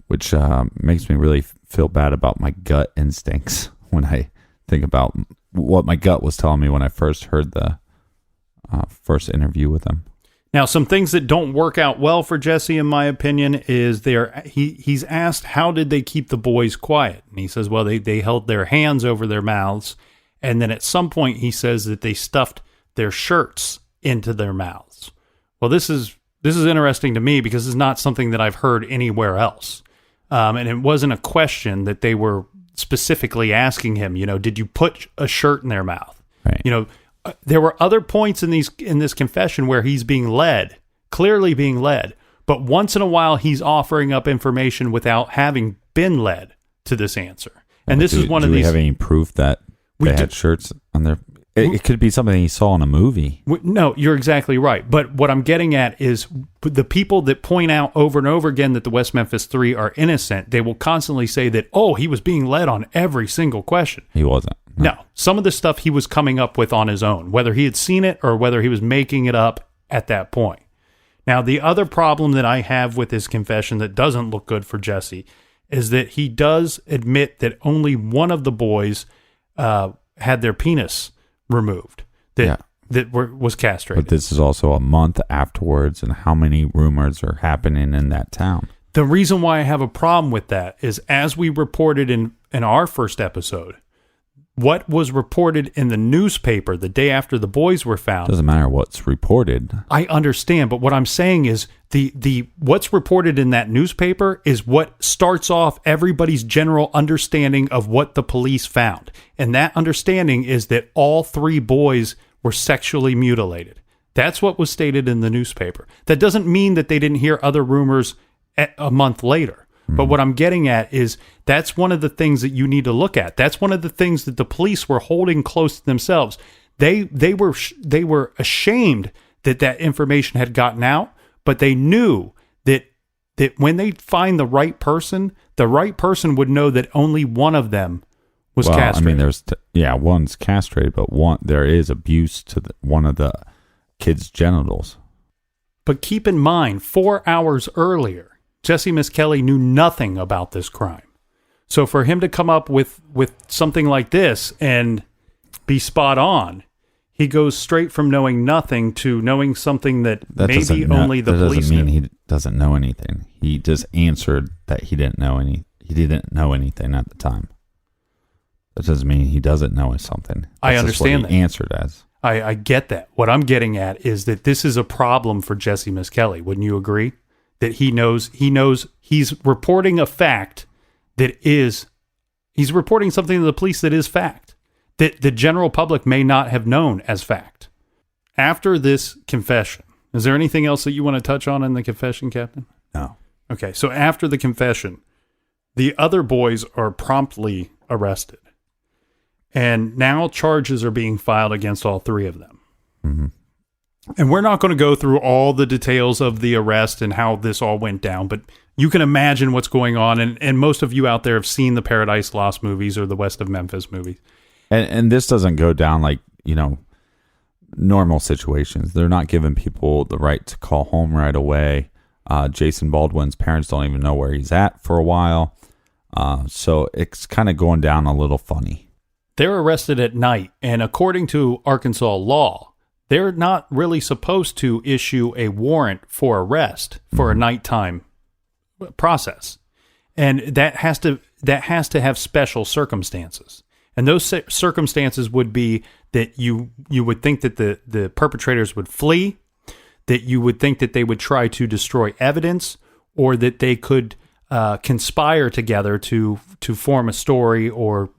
Which makes me really feel bad about my gut instincts when I think about what my gut was telling me when I first heard the first interview with him. Now, some things that don't work out well for Jesse, in my opinion, is he's asked, how did they keep the boys quiet? And he says, well, they held their hands over their mouths. And then at some point he says that they stuffed their shirts into their mouths. Well, this is interesting to me because it's not something that I've heard anywhere else. And it wasn't a question that they were specifically asking him, did you put a shirt in their mouth? Right. There were other points in this confession where he's clearly being led, but once in a while he's offering up information without having been led to this answer. And this is one of these. Do we have any proof that they had shirts on their? It could be something he saw in a movie. No, you're exactly right. But what I'm getting at is the people that point out over and over again that the West Memphis 3 are innocent, they will constantly say that, he was being led on every single question. He wasn't. No. Some of the stuff he was coming up with on his own, whether he had seen it or whether he was making it up at that point. Now, the other problem that I have with his confession that doesn't look good for Jesse is that he does admit that only one of the boys had their penis removed was castrated. But this is also a month afterwards, and how many rumors are happening in that town? The reason why I have a problem with that is, as we reported in our first episode, what was reported in the newspaper the day after the boys were found. Doesn't matter what's reported. I understand, but what I'm saying is the what's reported in that newspaper is what starts off everybody's general understanding of what the police found. And that understanding is that all 3 boys were sexually mutilated. That's what was stated in the newspaper. That doesn't mean that they didn't hear other rumors a month later. But what I'm getting at is that's one of the things that you need to look at. That's one of the things that the police were holding close to themselves. They were ashamed that information had gotten out, but they knew that when they find the right person would know that only one of them was castrated. I mean, one's castrated, but there is abuse to one of the kids' genitals. But keep in mind, 4 hours earlier, Jessie Misskelley knew nothing about this crime. So for him to come up with something like this and be spot on, he goes straight from knowing nothing to knowing something that maybe only the police knew. That doesn't mean he doesn't know anything. He just answered that he didn't know anything at the time. That doesn't mean he doesn't know something. I understand what he answered as. I get that. What I'm getting at is that this is a problem for Jessie Misskelley. Wouldn't you agree? That he knows he's reporting a fact he's reporting something to the police that is fact, that the general public may not have known as fact. After this confession, is there anything else that you want to touch on in the confession, Captain? No. Okay, so after the confession, the other boys are promptly arrested. And now charges are being filed against all 3 of them. Mm-hmm. And we're not going to go through all the details of the arrest and how this all went down, but you can imagine what's going on. And most of you out there have seen the Paradise Lost movies or the West of Memphis movies. And this doesn't go down like, normal situations. They're not giving people the right to call home right away. Jason Baldwin's parents don't even know where he's at for a while. So it's kind of going down a little funny. They're arrested at night, and according to Arkansas law, they're not really supposed to issue a warrant for arrest for a nighttime process. And that has to have special circumstances. And those circumstances would be that you would think that the perpetrators would flee, that you would think that they would try to destroy evidence, or that they could conspire together to form a story or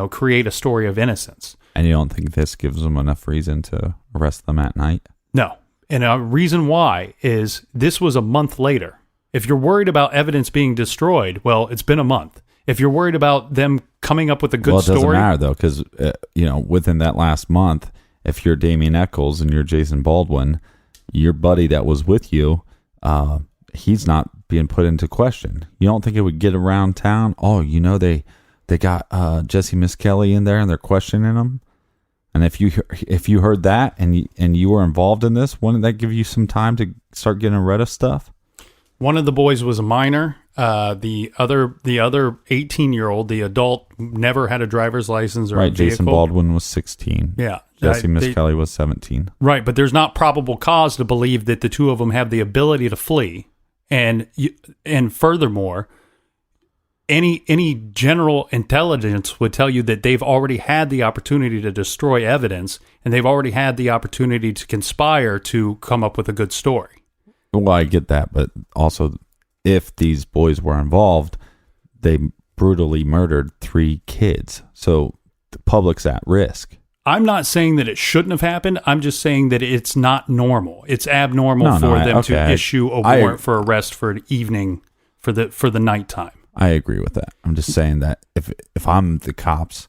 create a story of innocence. And you don't think this gives them enough reason to arrest them at night? No. And a reason why is this was a month later. If you're worried about evidence being destroyed, well, it's been a month. If you're worried about them coming up with a good story... Well, it doesn't matter, though, because, within that last month, if you're Damien Echols and you're Jason Baldwin, your buddy that was with you, he's not being put into question. You don't think it would get around town? Oh, they got Jessie Misskelley in there and they're questioning him. And if you heard that and you were involved in this, wouldn't that give you some time to start getting rid of stuff? One of the boys was a minor. The other 18-year-old, the adult, never had a driver's license or a vehicle. Jason Baldwin was 16. Yeah. Jessie Misskelley was 17. Right, but there's not probable cause to believe that the 2 of them have the ability to flee. And furthermore, any general intelligence would tell you that they've already had the opportunity to destroy evidence, and they've already had the opportunity to conspire to come up with a good story. Well, I get that, but also if these boys were involved, they brutally murdered 3 kids. So the public's at risk. I'm not saying that it shouldn't have happened. I'm just saying that it's not normal. It's abnormal for them to issue a warrant for arrest for an evening for the nighttime. I agree with that. I'm just saying that if I'm the cops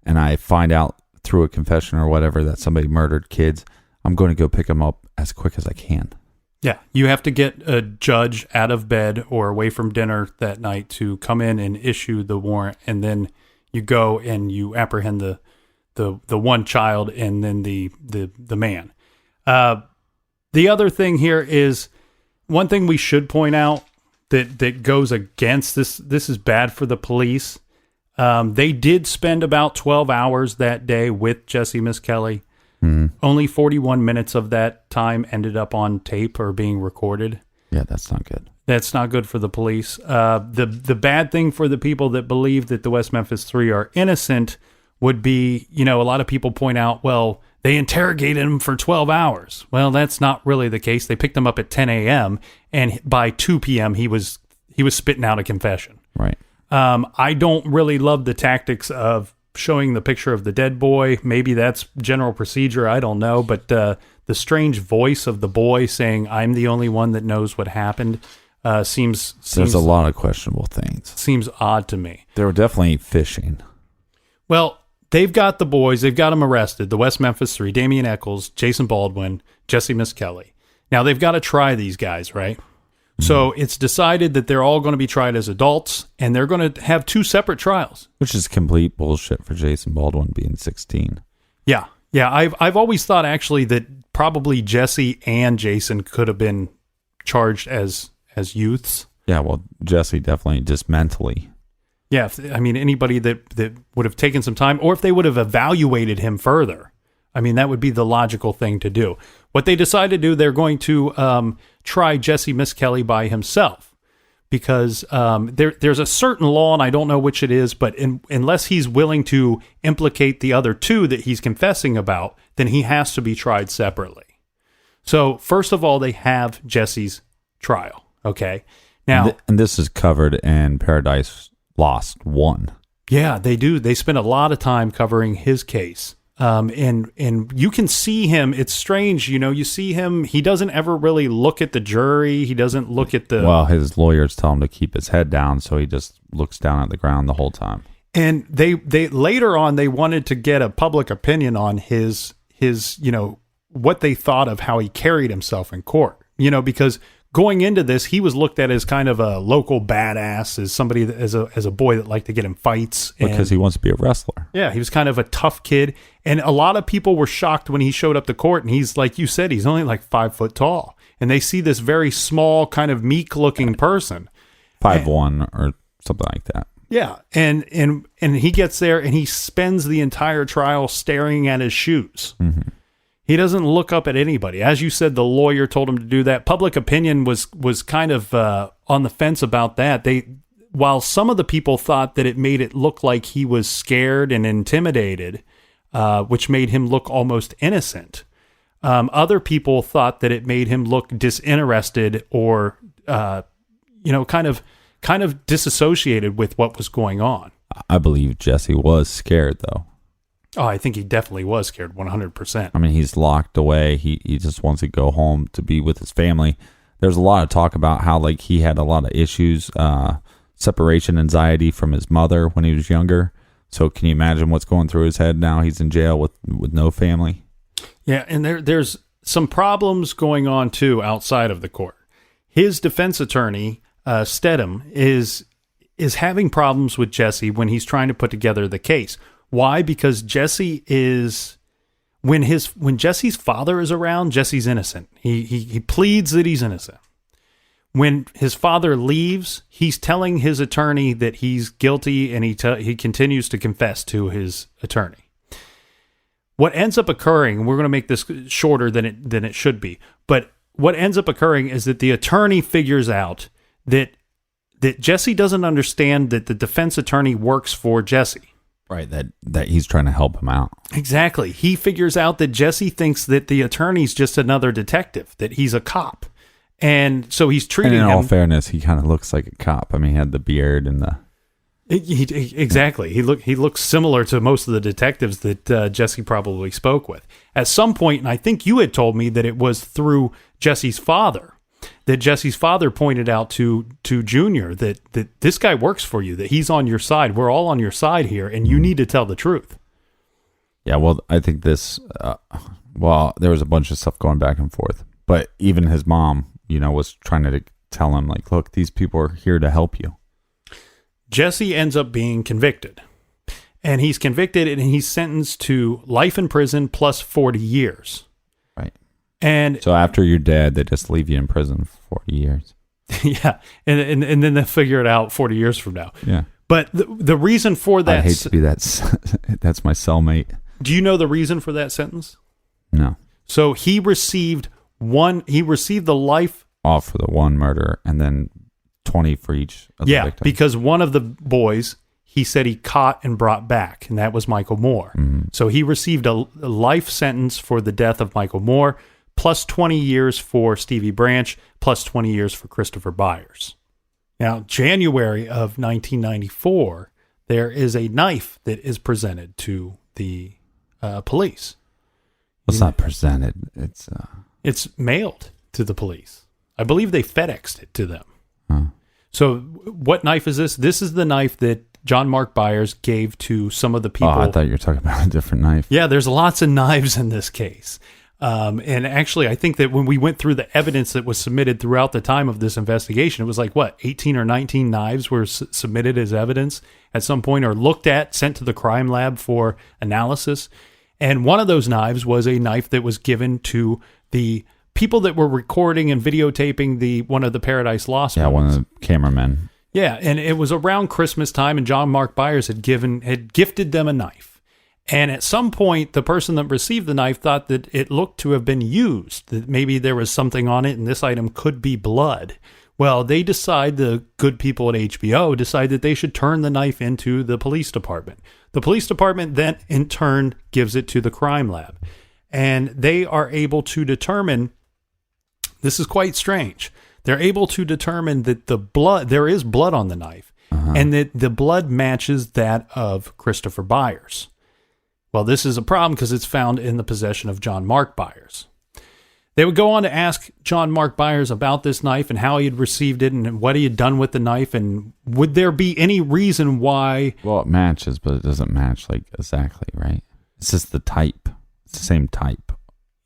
and I find out through a confession or whatever that somebody murdered kids, I'm going to go pick them up as quick as I can. Yeah, you have to get a judge out of bed or away from dinner that night to come in and issue the warrant, and then you go and you apprehend the one child and then the man. The other thing here is one thing we should point out that goes against this. This is bad for the police. They did spend about 12 hours that day with Jessie Misskelley. Mm-hmm. Only 41 minutes of that time ended up on tape or being recorded. Yeah, that's not good. That's not good for the police. The bad thing for the people that believe that the West Memphis 3 are innocent would be, a lot of people point out, well, they interrogated him for 12 hours. Well, that's not really the case. They picked him up at 10 a.m. and by 2 p.m. he was spitting out a confession. Right. I don't really love the tactics of showing the picture of the dead boy. Maybe that's general procedure. I don't know. But the strange voice of the boy saying, "I'm the only one that knows what happened," seems There's a lot of questionable things. Seems odd to me. They were definitely fishing. Well, they've got the boys. They've got them arrested. The West Memphis Three: Damien Echols, Jason Baldwin, Jessie Misskelley. Now they've got to try these guys, right? So it's decided that they're all going to be tried as adults, and they're going to have 2 separate trials. Which is complete bullshit for Jason Baldwin being 16. Yeah. I've always thought actually that probably Jessie and Jason could have been charged as youths. Yeah, well, Jessie definitely just mentally. Yeah, anybody that would have taken some time, or if they would have evaluated him further. That would be the logical thing to do. What they decided to do, they're going to try Jessie Misskelley by himself because there's a certain law, and I don't know which it is, but unless he's willing to implicate the other 2 that he's confessing about, then he has to be tried separately. So first of all, they have Jessie's trial. Okay. Now, and this is covered in Paradise Lost 1. Yeah, they do. They spend a lot of time covering his case. And you can see him. It's strange, you see him. He doesn't ever really look at the jury. He doesn't look at the. Well, his lawyers tell him to keep his head down, so he just looks down at the ground the whole time. And they later on they wanted to get a public opinion on his what they thought of how he carried himself in court. Because going into this, he was looked at as kind of a local badass, as somebody that, as a boy that liked to get in fights. Because he wants to be a wrestler. Yeah, he was kind of a tough kid. And a lot of people were shocked when he showed up to court. And he's, like you said, he's only like 5 foot tall. And they see this very small, kind of meek-looking person. 5'1" or something like that. Yeah, and he gets there, and he spends the entire trial staring at his shoes. Mm-hmm. He doesn't look up at anybody. As you said, the lawyer told him to do that. Public opinion was kind of on the fence about that. While some of the people thought that it made it look like he was scared and intimidated, which made him look almost innocent. Other people thought that it made him look disinterested or, kind of disassociated with what was going on. I believe Jessie was scared, though. Oh, I think he definitely was scared, 100%. He's locked away. He just wants to go home to be with his family. There's a lot of talk about how he had a lot of issues, separation anxiety from his mother when he was younger. So can you imagine what's going through his head now? He's in jail with no family. Yeah, and there's some problems going on too outside of the court. His defense attorney, Stedham, is having problems with Jessie when he's trying to put together the case. Why? Because Jessie is when Jessie's father is around, Jesse's innocent. He pleads that he's innocent. When his father leaves, he's telling his attorney that he's guilty, and he continues to confess to his attorney. What ends up occurring, we're going to make this shorter than it should be, but what ends up occurring is that the attorney figures out that Jessie doesn't understand that the defense attorney works for Jessie. Right, that he's trying to help him out. Exactly. He figures out that Jessie thinks that the attorney's just another detective, that he's a cop. And so he's treating him... And in all fairness, he kind of looks like a cop. He had the beard and the... Exactly. He looks similar to most of the detectives that Jessie probably spoke with. At some point, and I think you had told me that it was through Jessie's father, that Jessie's father pointed out to Junior that this guy works for you, that he's on your side. We're all on your side here, and you need to tell the truth. Yeah, well, I think this, there was a bunch of stuff going back and forth. But even his mom, was trying to tell him, look, these people are here to help you. Jessie ends up being convicted. And he's convicted, and he's sentenced to life in prison plus 40 years. Right. And so after you're dead, they just leave you in prison for 40 years. Yeah. And then they figure it out 40 years from now. Yeah. But the reason for that... I hate to be that... That's my cellmate. Do you know the reason for that sentence? No. So he received the life... off for the one murder and then 20 for each of the victims. Because one of the boys, he said he caught and brought back, and that was Michael Moore. So he received a life sentence for the death of Michael Moore, plus 20 years for Stevie Branch, plus 20 years for Christopher Byers. Now, January of 1994, there is a knife that is presented to the police. It's not presented. It's mailed to the police. I believe they FedExed it to them. So what knife is this? This is the knife that John Mark Byers gave to some of the people. Oh, I thought you were talking about a different knife. Yeah, there's lots of knives in this case. And actually, I think that when we went through the evidence that was submitted throughout the time of this investigation, it was like, 18 or 19 knives were submitted as evidence at some point, or looked at, sent to the crime lab for analysis. And one of those knives was a knife that was given to the people that were recording and videotaping one of the Paradise Lost movies. One of the cameramen. Yeah, and it was around Christmas time, and John Mark Byers had gifted them a knife. And at some point, the person that received the knife thought that it looked to have been used, that maybe there was something on it, and this item could be blood. Well, they decide, the good people at HBO decide that they should turn the knife into the police department. The police department then, in turn, gives it to the crime lab. And they are able to determine, this is quite strange, they're able to determine that there is blood on the knife, and that the blood matches that of Christopher Byers. Well, this is a problem because it's found in the possession of John Mark Byers. They would go on to ask John Mark Byers about this knife and how he had received it and what he had done with the knife, and would there be any reason why... Well, it matches, but it doesn't match exactly, right? It's just the type. It's the same type.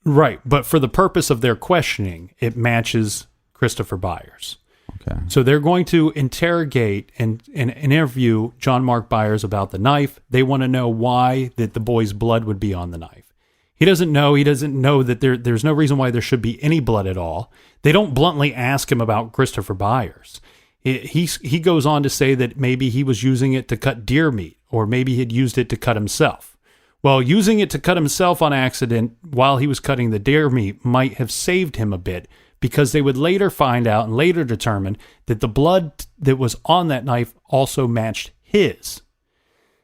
Right, but for the purpose of their questioning, it matches Christopher Byers. Okay. So they're going to interrogate and interview John Mark Byers about the knife. They want to know why that the boy's blood would be on the knife. He doesn't know. He doesn't know that there's no reason why there should be any blood at all. They don't bluntly ask him about Christopher Byers. He goes on to say that maybe he was using it to cut deer meat, or maybe he'd used it to cut himself. Well, using it to cut himself on accident while he was cutting the deer meat might have saved him a bit, because they would later find out and later determine that the blood that was on that knife also matched his.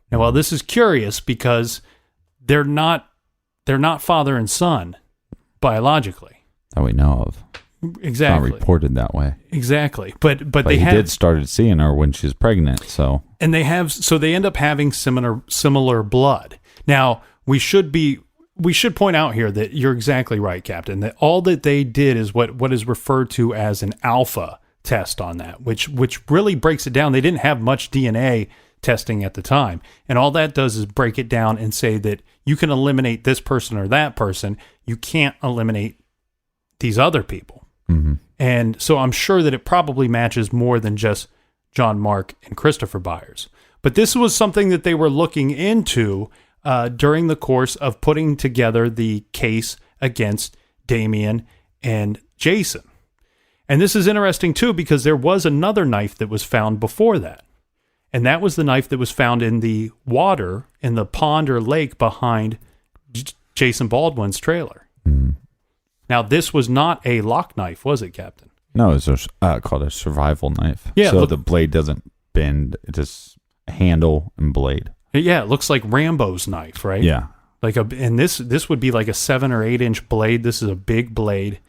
Now, well, this is curious because they're not father and son biologically. That we know of. Exactly. It's not reported that way. Exactly. But he did started seeing her when she was pregnant, so. And they end up having similar blood. Now, we should point out here that you're exactly right, Captain, that all that they did is what is referred to as an alpha test on that, which really breaks it down. They didn't have much DNA testing at the time. And all that does is break it down and say that you can eliminate this person or that person. You can't eliminate these other people. Mm-hmm. And so I'm sure that it probably matches more than just John Mark and Christopher Byers. But this was something that they were looking into during the course of putting together the case against Damien and Jason. And this is interesting too, because there was another knife that was found before that. And that was the knife that was found in the water in the pond or lake behind Jason Baldwin's trailer. Mm. Now, this was not a lock knife, was it, Captain? No, it was called a survival knife. Yeah, so the blade doesn't bend. It's just handle and blade. Yeah, it looks like Rambo's knife, right? Yeah. And this would be like a 7 or 8 inch blade. This is a big blade.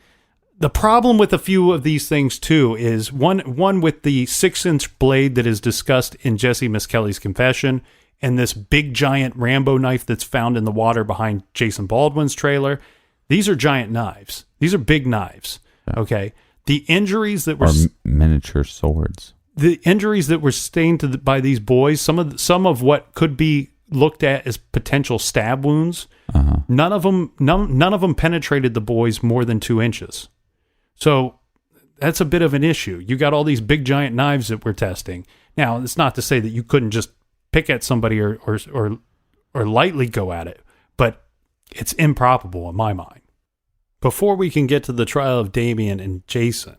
The problem with a few of these things too is one with the 6-inch blade that is discussed in Jessie Misskelley's confession, and this big giant Rambo knife that's found in the water behind Jason Baldwin's trailer. These are giant knives. These are big knives. Yeah. Okay. The injuries that were miniature swords. The injuries that were sustained by these boys, some of what could be looked at as potential stab wounds, none of them penetrated the boys more than 2 inches. So that's a bit of an issue. You got all these big giant knives that we're testing. Now, it's not to say that you couldn't just pick at somebody or lightly go at it, but it's improbable in my mind. Before we can get to the trial of Damien and Jason,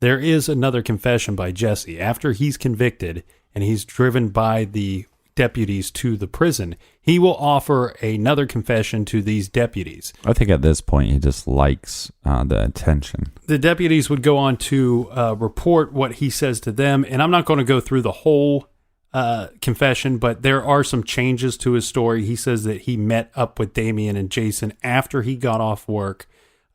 there is another confession by Jesse. After he's convicted and he's driven by the deputies to the prison, he will offer another confession to these deputies. I think at this point he just likes the attention. The deputies would go on to report what he says to them, and I'm not going to go through the whole confession, but there are some changes to his story. He says that he met up with Damien and Jason after he got off work,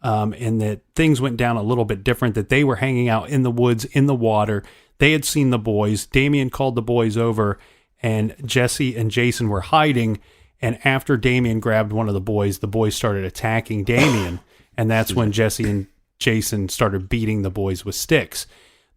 and that things went down a little bit different, that they were hanging out in the woods, in the water. They had seen the boys. Damien called the boys over, and Jessie and Jason were hiding. And after Damien grabbed one of the boys started attacking Damien, and that's when Jessie and Jason started beating the boys with sticks.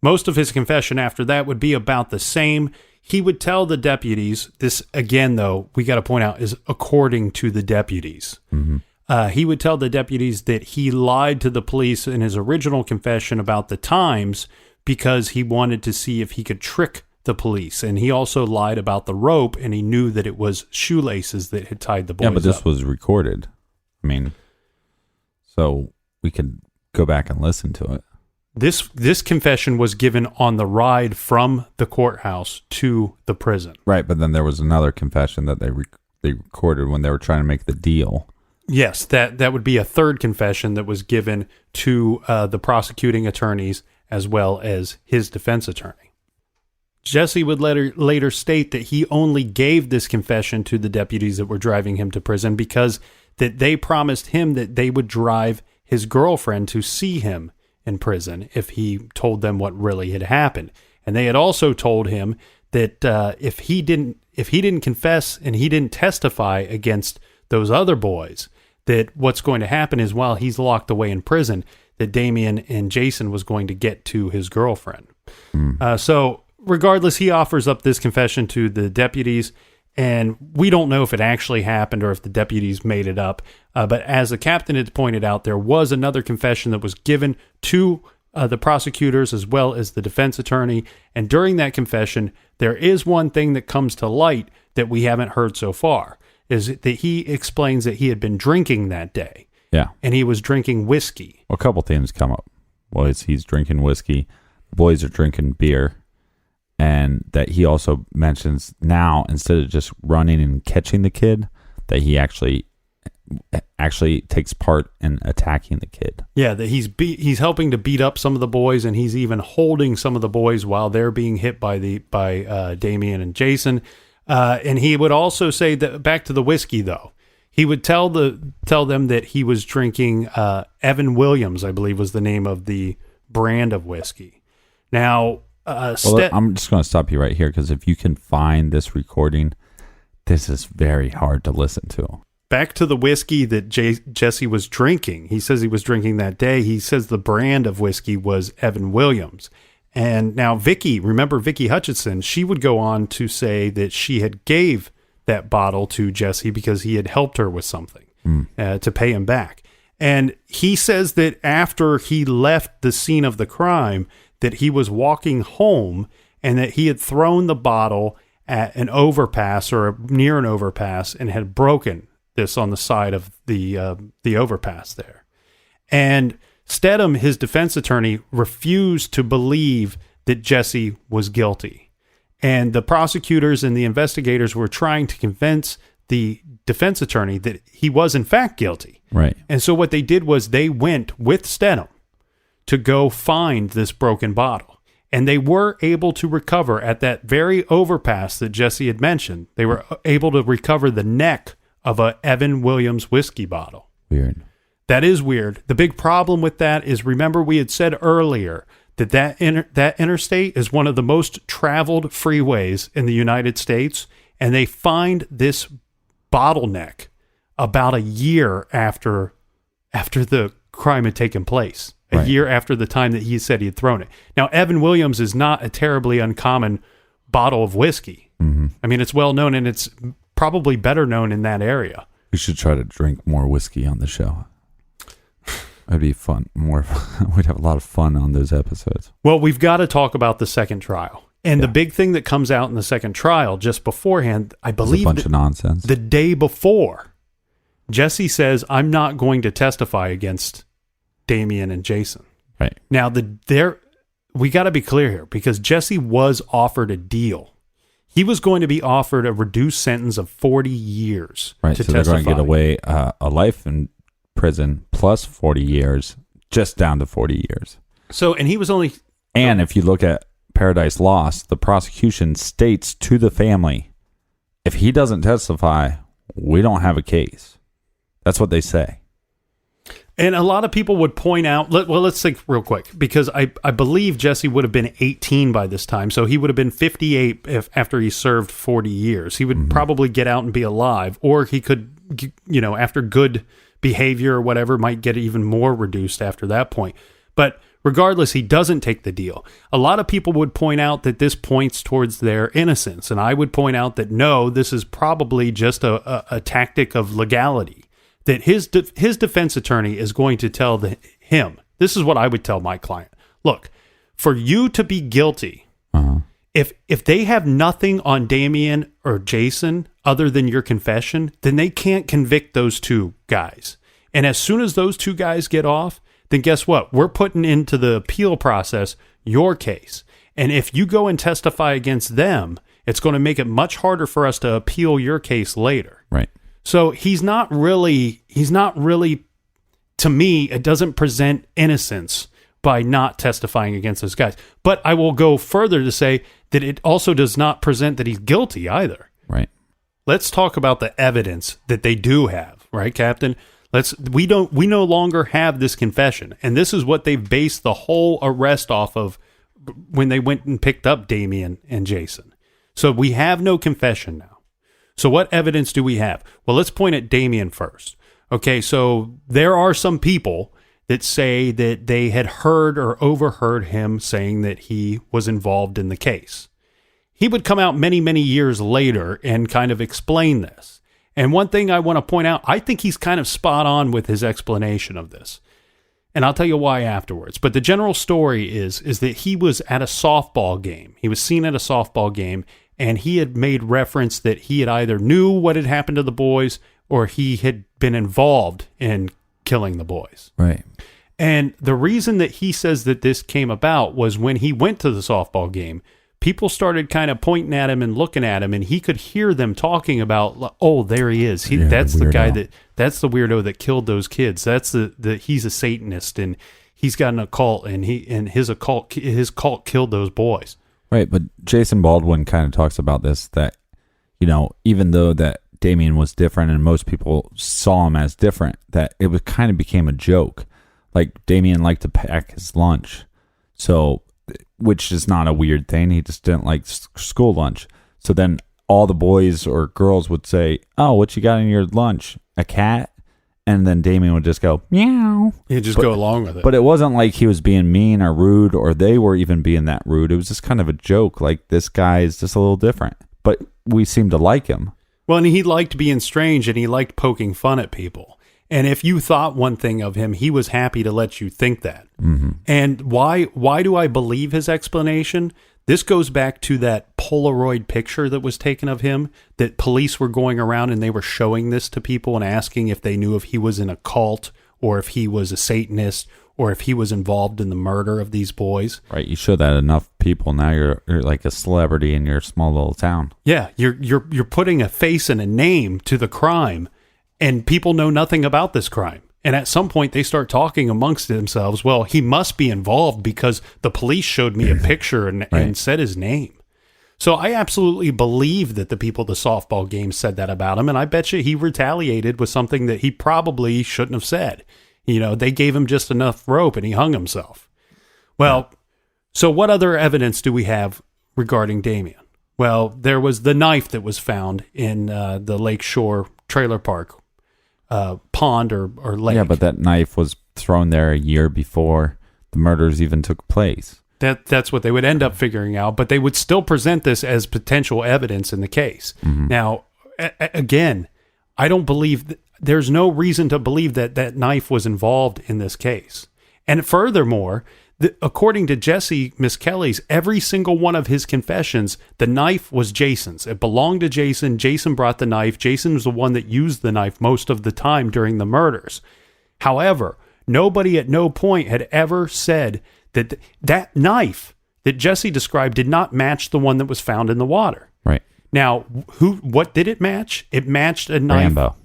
Most of his confession after that would be about the same. He would tell the deputies, this again, though, we got to point out, is according to the deputies. Mm-hmm. He would tell the deputies that he lied to the police in his original confession about the times because he wanted to see if he could trick the police. And he also lied about the rope, and he knew that it was shoelaces that had tied the boys up. Yeah, but this was recorded. I mean, so we could go back and listen to it. This confession was given on the ride from the courthouse to the prison. Right, but then there was another confession that they recorded when they were trying to make the deal. Yes, that would be a third confession that was given to the prosecuting attorneys as well as his defense attorney. Jessie would later state that he only gave this confession to the deputies that were driving him to prison because that they promised him that they would drive his girlfriend to see him in prison if he told them what really had happened. And they had also told him that if he didn't confess and he didn't testify against those other boys, that what's going to happen is while he's locked away in prison, that Damien and Jason was going to get to his girlfriend. So regardless, he offers up this confession to the deputies, and we don't know if it actually happened or if the deputies made it up. But as the captain had pointed out, there was another confession that was given to the prosecutors as well as the defense attorney. And during that confession, there is one thing that comes to light that we haven't heard so far, is that he explains that he had been drinking that day. Yeah. And he was drinking whiskey. Well, a couple things come up. Well, he's drinking whiskey. The boys are drinking beer. And that he also mentions now, instead of just running and catching the kid, that he actually takes part in attacking the kid. Yeah, that he's helping to beat up some of the boys, and he's even holding some of the boys while they're being hit by Damien and Jason. And he would also say that, back to the whiskey though, he would tell them that he was drinking Evan Williams, I believe was the name of the brand of whiskey. Now, I'm just going to stop you right here, because if you can find this recording, this is very hard to listen to. Back to the whiskey that Jessie was drinking. He says he was drinking that day. He says the brand of whiskey was Evan Williams. And now remember Vicky Hutchinson, she would go on to say that she had gave that bottle to Jessie because he had helped her with something to pay him back. And he says that after he left the scene of the crime, that he was walking home and that he had thrown the bottle at an overpass or near an overpass and had broken this on the side of the overpass there. And Stedham, his defense attorney, refused to believe that Jessie was guilty. And the prosecutors and the investigators were trying to convince the defense attorney that he was in fact guilty. Right. And so what they did was they went with Stedham to go find this broken bottle. And they were able to recover at that very overpass that Jessie had mentioned. They were able to recover the neck of a Evan Williams whiskey bottle. Weird. That is weird. The big problem with that is, remember we had said earlier that interstate is one of the most traveled freeways in the United States. And they find this bottleneck about a year after the crime had taken place. A year after the time that he said he had thrown it. Now, Evan Williams is not a terribly uncommon bottle of whiskey. Mm-hmm. I mean, it's well known, and it's probably better known in that area. We should try to drink more whiskey on the show. It'd be fun. We'd have a lot of fun on those episodes. Well, we've got to talk about the second trial. And the big thing that comes out in the second trial just beforehand, I believe, a bunch of nonsense. The day before, Jessie says, I'm not going to testify against Damien and Jason. Right. Now, we got to be clear here, because Jessie was offered a deal. He was going to be offered a reduced sentence of 40 years to testify. They're going to get away a life in prison plus 40 years, just down to 40 years. So, and he was only... And if you look at Paradise Lost, the prosecution states to the family, if he doesn't testify, we don't have a case. That's what they say. And a lot of people would point out, let's think real quick, because I believe Jesse would have been 18 by this time. So he would have been 58 after he served 40 years. He would probably get out and be alive, or he could, after good behavior or whatever, might get even more reduced after that point. But regardless, he doesn't take the deal. A lot of people would point out that this points towards their innocence. And I would point out that no, this is probably just a tactic of legality. That his defense attorney is going to tell him, this is what I would tell my client. Look, for you to be guilty, if they have nothing on Damien or Jason other than your confession, then they can't convict those two guys. And as soon as those two guys get off, then guess what? We're putting into the appeal process your case. And if you go and testify against them, it's going to make it much harder for us to appeal your case later. Right. So he's not really, to me, it doesn't present innocence by not testifying against those guys. But I will go further to say that it also does not present that he's guilty either. Right. Let's talk about the evidence that they do have, right, Captain? We no longer have this confession. And this is what they've based the whole arrest off of when they went and picked up Damien and Jason. So we have no confession now. So what evidence do we have? Well, let's point at Damien first. Okay, so there are some people that say that they had heard or overheard him saying that he was involved in the case. He would come out many, many years later and kind of explain this. And one thing I want to point out, I think he's kind of spot on with his explanation of this. And I'll tell you why afterwards. But the general story is that he was at a softball game. He was seen at a softball game, and he had made reference that he had either knew what had happened to the boys or he had been involved in killing the boys. Right. And the reason that he says that this came about was when he went to the softball game, people started kind of pointing at him and looking at him, and he could hear them talking about, oh, there he is. That's the guy that's the weirdo that killed those kids. That's he's a Satanist, and he's got an occult, and his cult killed those boys. Right, but Jason Baldwin kind of talks about this, that, even though that Damien was different and most people saw him as different, that it was kind of became a joke. Like, Damien liked to pack his lunch, so, which is not a weird thing. He just didn't like school lunch. So then all the boys or girls would say, oh, what you got in your lunch? A cat? And then Damien would just go, meow. He'd just go along with it. But it wasn't like he was being mean or rude, or they were even being that rude. It was just kind of a joke. Like, this guy is just a little different. But we seem to like him. Well, and he liked being strange, and he liked poking fun at people. And if you thought one thing of him, he was happy to let you think that. Mm-hmm. And why do I believe his explanation? This goes back to that Polaroid picture that was taken of him, that police were going around and they were showing this to people and asking if they knew if he was in a cult or if he was a Satanist or if he was involved in the murder of these boys. Right. You show that enough people, now you're like a celebrity in your small little town. Yeah. You're putting a face and a name to the crime, and people know nothing about this crime. And at some point, they start talking amongst themselves, well, he must be involved because the police showed me a picture and said his name. So I absolutely believe that the people at the softball game said that about him, and I bet you he retaliated with something that he probably shouldn't have said. They gave him just enough rope, and he hung himself. Well, so what other evidence do we have regarding Damien? Well, there was the knife that was found in the Lakeshore trailer park. Pond or lake. Yeah, but that knife was thrown there a year before the murders even took place. That's what they would end up figuring out, but they would still present this as potential evidence in the case. Mm-hmm. Now, again, I don't believe there's no reason to believe that knife was involved in this case. And furthermore, according to Jessie Misskelley's, every single one of his confessions, the knife was Jason's. It belonged to Jason. Jason brought the knife. Jason was the one that used the knife most of the time during the murders. However, nobody at no point had ever said that that knife that Jessie described did not match the one that was found in the water. Right. Now, what did it match? It matched a knife. Rambo.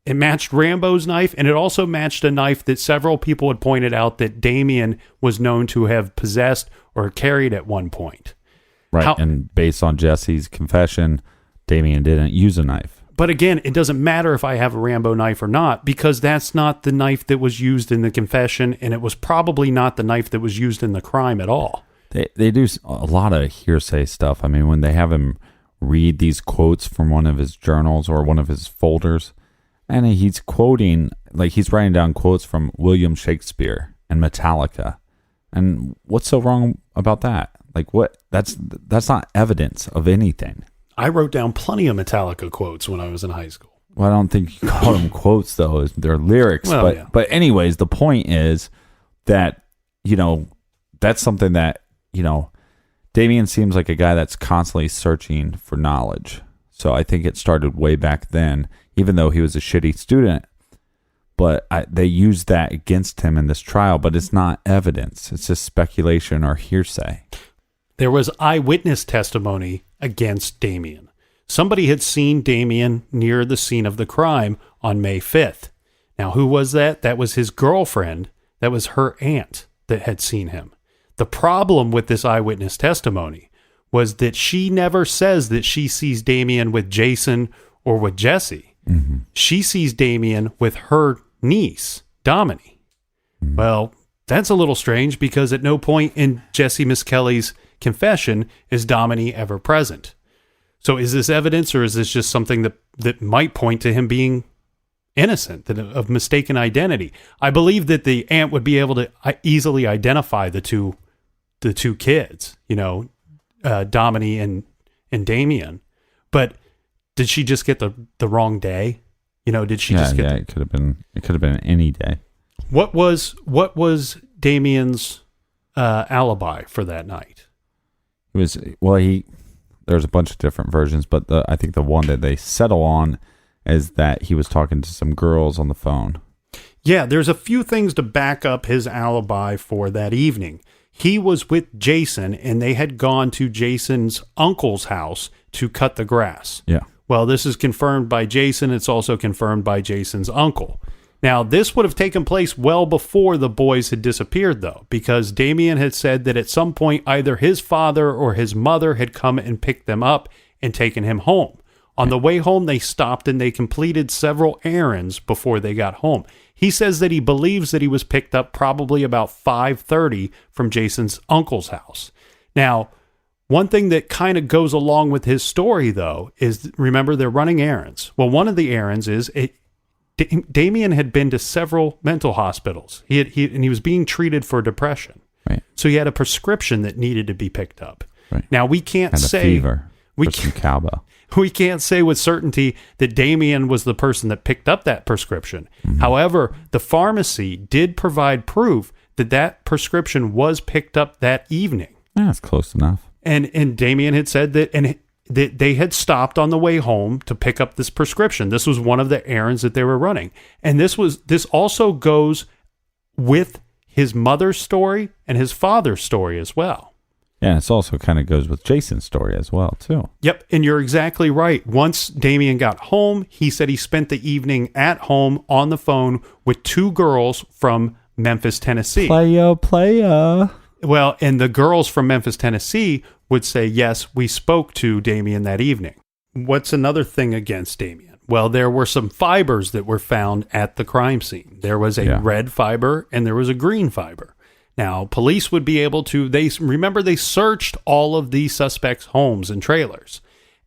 It matched Rambo's knife, and it also matched a knife that several people had pointed out that Damien was known to have possessed or carried at one point. Right, and based on Jesse's confession, Damien didn't use a knife. But again, it doesn't matter if I have a Rambo knife or not, because that's not the knife that was used in the confession, and it was probably not the knife that was used in the crime at all. They do a lot of hearsay stuff. I mean, when they have him read these quotes from one of his journals or one of his folders, and he's quoting, like he's writing down quotes from William Shakespeare and Metallica. And what's so wrong about that? Like what? That's not evidence of anything. I wrote down plenty of Metallica quotes when I was in high school. Well, I don't think you call them quotes though. They're lyrics. Well, yeah. But anyways, the point is that, that's something that, Damien seems like a guy that's constantly searching for knowledge. So I think it started way back then, even though he was a shitty student. But they used that against him in this trial, but it's not evidence. It's just speculation or hearsay. There was eyewitness testimony against Damien. Somebody had seen Damien near the scene of the crime on May 5th. Now, who was that? That was his girlfriend. That was her aunt that had seen him. The problem with this eyewitness testimony was that she never says that she sees Damien with Jason or with Jessie. Mm-hmm. She sees Damien with her niece, Domini. Mm-hmm. Well, that's a little strange because at no point in Jessie Misskelley's confession is Domini ever present. So is this evidence, or is this just something that might point to him being innocent, of mistaken identity? I believe that the aunt would be able to easily identify the two kids, Domini and Damien. But did she just get the wrong day? Did she just get? Yeah, it could have been any day. What was Damien's alibi for that night? It was there's a bunch of different versions, but I think the one that they settle on is that he was talking to some girls on the phone. Yeah, there's a few things to back up his alibi for that evening. He was with Jason, and they had gone to Jason's uncle's house to cut the grass. Yeah. Well, this is confirmed by Jason. It's also confirmed by Jason's uncle. Now, this would have taken place well before the boys had disappeared, though, because Damien had said that at some point either his father or his mother had come and picked them up and taken him home. On the way home, they stopped and they completed several errands before they got home. He says that he believes that he was picked up probably about 5:30 from Jason's uncle's house. Now, one thing that kind of goes along with his story, though, is, remember, they're running errands. Well, one of the errands is Damien had been to several mental hospitals. He was being treated for depression. Right. So he had a prescription that needed to be picked up. Right. Now, we can't And a say... fever for some cowbell. We can't say with certainty that Damien was the person that picked up that prescription. Mm-hmm. However, the pharmacy did provide proof that prescription was picked up that evening. Yeah, that's close enough. And Damien had said that they had stopped on the way home to pick up this prescription. This was one of the errands that they were running. And this also goes with his mother's story and his father's story as well. Yeah, it also kind of goes with Jason's story as well, too. Yep, and you're exactly right. Once Damien got home, he said he spent the evening at home on the phone with two girls from Memphis, Tennessee. Playa. Well, and the girls from Memphis, Tennessee would say, yes, we spoke to Damien that evening. What's another thing against Damien? Well, there were some fibers that were found at the crime scene. There was a red fiber and there was a green fiber. Now, police would be able to, they searched all of the suspects' homes and trailers.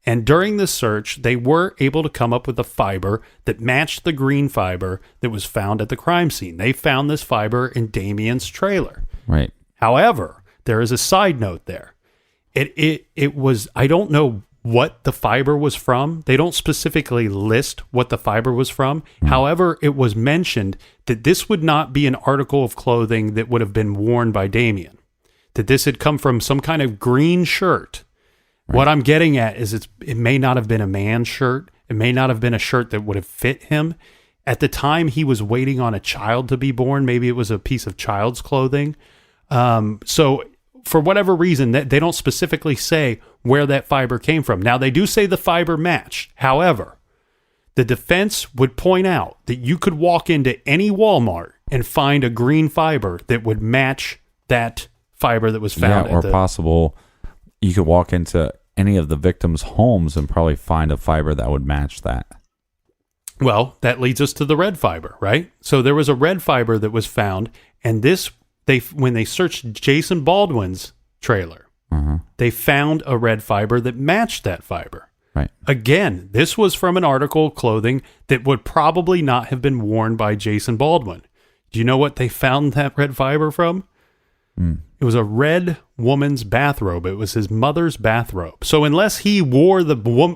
And during the search, they were able to come up with a fiber that matched the green fiber that was found at the crime scene. They found this fiber in Damien's trailer. Right. However, there is a side note there. It was, I don't know what the fiber was from. They don't specifically list what the fiber was from. Mm. However, it was mentioned that this would not be an article of clothing that would have been worn by Damien. That this had come from some kind of green shirt. Right. What I'm getting at is it may not have been a man's shirt. It may not have been a shirt that would have fit him. At the time, he was waiting on a child to be born. Maybe it was a piece of child's clothing. So for whatever reason, they don't specifically say where that fiber came from. Now, they do say the fiber matched. However, the defense would point out that you could walk into any Walmart and find a green fiber that would match that fiber that was found. Yeah, or possible you could walk into any of the victims' homes and probably find a fiber that would match that. Well, that leads us to the red fiber, right? So there was a red fiber that was found, and when they searched Jason Baldwin's trailer, they found a red fiber that matched that fiber. Right. Again, this was from an article of clothing that would probably not have been worn by Jason Baldwin. Do you know what they found that red fiber from? It was a red woman's bathrobe. It was his mother's bathrobe. So unless he wore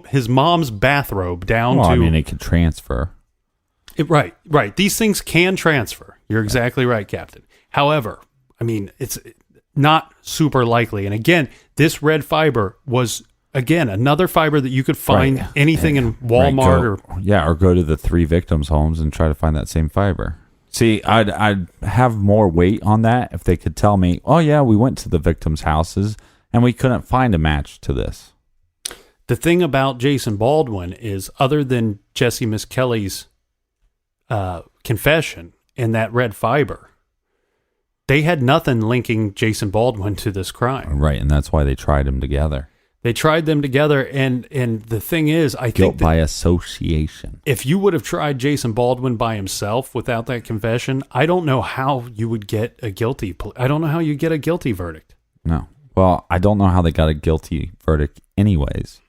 his mom's bathrobe down to... I mean, it could transfer. Right. These things can transfer. You're exactly right, Captain. However, I mean, it's not super likely. And again, this red fiber was, again, another fiber that you could find anything in Walmart or go to the 3 victims' homes and try to find that same fiber. See, I'd have more weight on that if they could tell me, oh, yeah, we went to the victims' houses and we couldn't find a match to this. The thing about Jason Baldwin is, other than Jessie Misskelley's confession and that red fiber, they had nothing linking Jason Baldwin to this crime. Right, and that's why they tried them together. They tried them together, and the thing is, I think guilt by association. If you would have tried Jason Baldwin by himself without that confession, I don't know how you would get a guilty. I don't know how you get a guilty verdict. No. Well, I don't know how they got a guilty verdict anyways,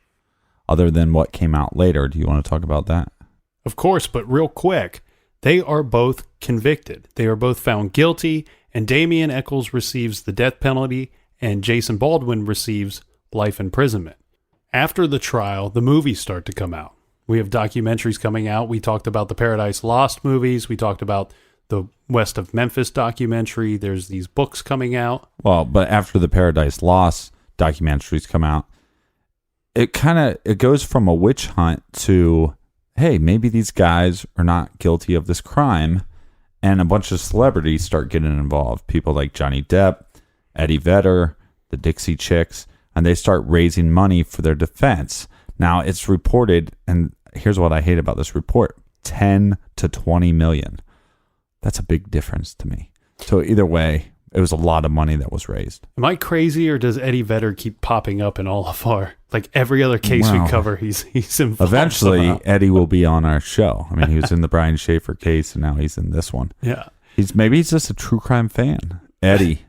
other than what came out later. Do you want to talk about that? Of course, but real quick, they are both convicted. They are both found guilty, and Damien Echols receives the death penalty, and Jason Baldwin receives life imprisonment. After the trial, the movies start to come out. We have documentaries coming out. We talked about the Paradise Lost movies. We talked about the West of Memphis documentary. There's these books coming out. Well, but after the Paradise Lost documentaries come out, it goes from a witch hunt to, hey, maybe these guys are not guilty of this crime, and a bunch of celebrities start getting involved. People like Johnny Depp, Eddie Vedder, the Dixie Chicks, and they start raising money for their defense. Now, it's reported, and here's what I hate about this report, 10 to 20 million. That's a big difference to me. So either way, it was a lot of money that was raised. Am I crazy, or does Eddie Vedder keep popping up in all of our, like every other case we cover, he's involved eventually somehow. Eddie will be on our show. I mean, he was in the Brian Schaefer case, and now he's in this one. Yeah. Maybe he's just a true crime fan. Eddie,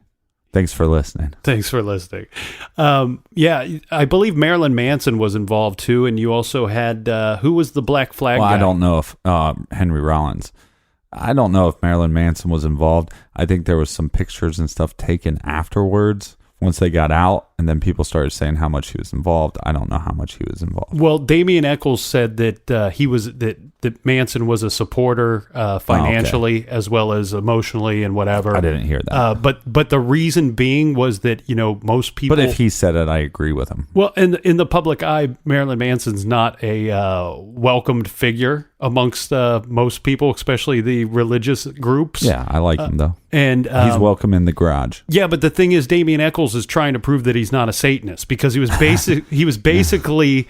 thanks for listening. Thanks for listening. I believe Marilyn Manson was involved too, and you also had, who was the Black Flag guy? I don't know if Henry Rollins. I don't know if Marilyn Manson was involved. I think there was some pictures and stuff taken afterwards once they got out, and then people started saying how much he was involved. I don't know how much he was involved. Well, Damien Echols said that that Manson was a supporter financially as well as emotionally and whatever. I didn't hear that. But the reason being was that, most people. But if he said it, I agree with him. Well, in the public eye, Marilyn Manson's not a welcomed figure amongst most people, especially the religious groups. Yeah, I like him though. And he's welcome in the garage. Yeah, but the thing is, Damien Echols is trying to prove that he's not a Satanist, because he was basically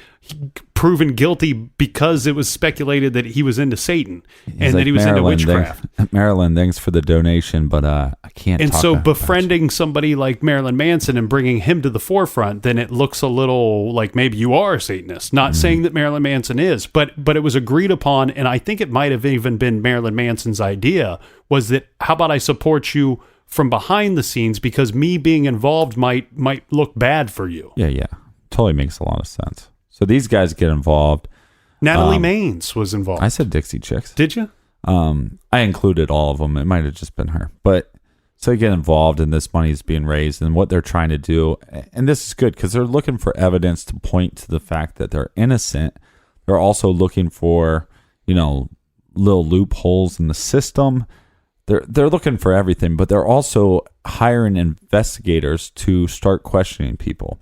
proven guilty because it was speculated that he was into Satan and that he was into witchcraft. Marilyn, thanks for the donation, but I can't. And so befriending somebody like Marilyn Manson and bringing him to the forefront, then it looks a little like maybe you are a Satanist. Not saying that Marilyn Manson is, but it was agreed upon, and I think it might have even been Marilyn Manson's idea, was that, how about I support you from behind the scenes, because me being involved might look bad for you. Yeah. Totally makes a lot of sense. So these guys get involved. Natalie Maines was involved. I said Dixie Chicks. Did you? I included all of them. It might have just been her. But so they get involved, and this money is being raised, and what they're trying to do, and this is good because they're looking for evidence to point to the fact that they're innocent. They're also looking for, little loopholes in the system. They're looking for everything, but they're also hiring investigators to start questioning people.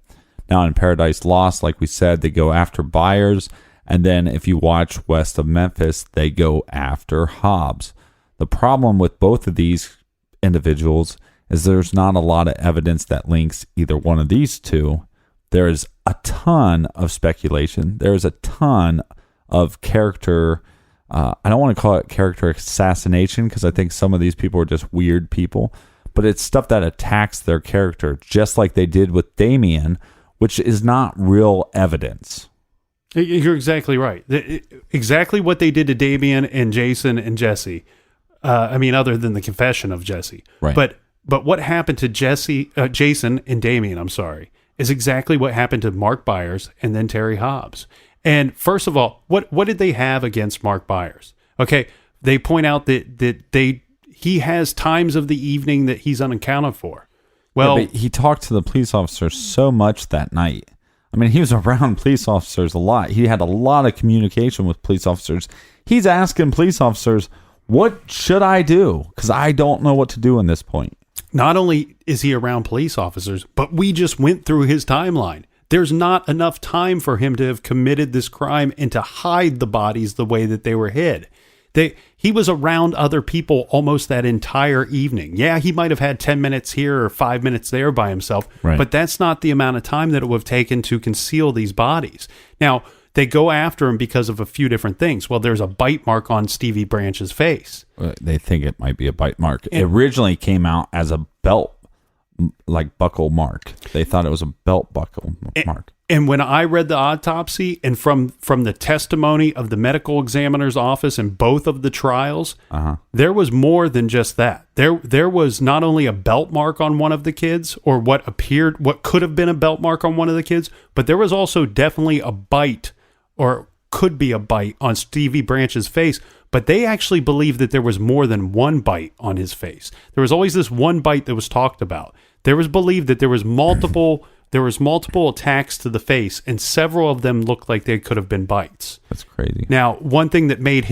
Now, in Paradise Lost, like we said, they go after Byers, and then if you watch West of Memphis, they go after Hobbs. The problem with both of these individuals is there's not a lot of evidence that links either one of these two. There is a ton of speculation. There is a ton of character. I don't want to call it character assassination because I think some of these people are just weird people, but it's stuff that attacks their character, just like they did with Damien, which is not real evidence. You're exactly right. Exactly what they did to Damien and Jason and Jessie. Other than the confession of Jessie. Right. But what happened to Jason and Damien, is exactly what happened to Mark Byers and then Terry Hobbs. And first of all, what did they have against Mark Byers? Okay, they point out that he has times of the evening that he's unaccounted for. Well, but he talked to the police officers so much that night. I mean, he was around police officers a lot. He had a lot of communication with police officers. He's asking police officers, what should I do? Because I don't know what to do in this point. Not only is he around police officers, but we just went through his timeline. There's not enough time for him to have committed this crime and to hide the bodies the way that they were hid. He was around other people almost that entire evening. Yeah, he might have had 10 minutes here or 5 minutes there by himself, right, but that's not the amount of time that it would have taken to conceal these bodies. Now, they go after him because of a few different things. Well, there's a bite mark on Stevie Branch's face. They think it might be a bite mark. It originally came out as a belt, like buckle mark. They thought it was a belt buckle mark. And when I read the autopsy and from the testimony of the medical examiner's office in both of the trials, there was more than just that. There was not only a belt mark on one of the kids, or what could have been a belt mark on one of the kids, but there was also definitely a bite, or could be a bite, on Stevie Branch's face. But they actually believed that there was more than one bite on his face. There was always this one bite that was talked about. There was believed that there was multiple attacks to the face, and several of them looked like they could have been bites. That's crazy. Now, one thing that made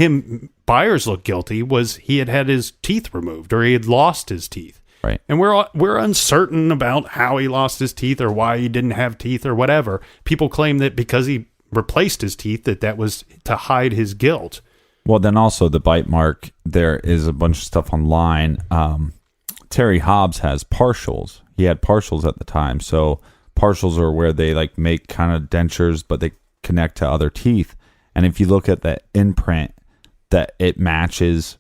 Byers look guilty was he had his teeth removed, or he had lost his teeth. Right. And we're uncertain about how he lost his teeth or why he didn't have teeth or whatever. People claim that because he replaced his teeth, that was to hide his guilt. Well, then also the bite mark, there is a bunch of stuff online. Terry Hobbs has partials. He had partials at the time. So partials are where they like make kind of dentures, but they connect to other teeth. And if you look at the imprint, that it matches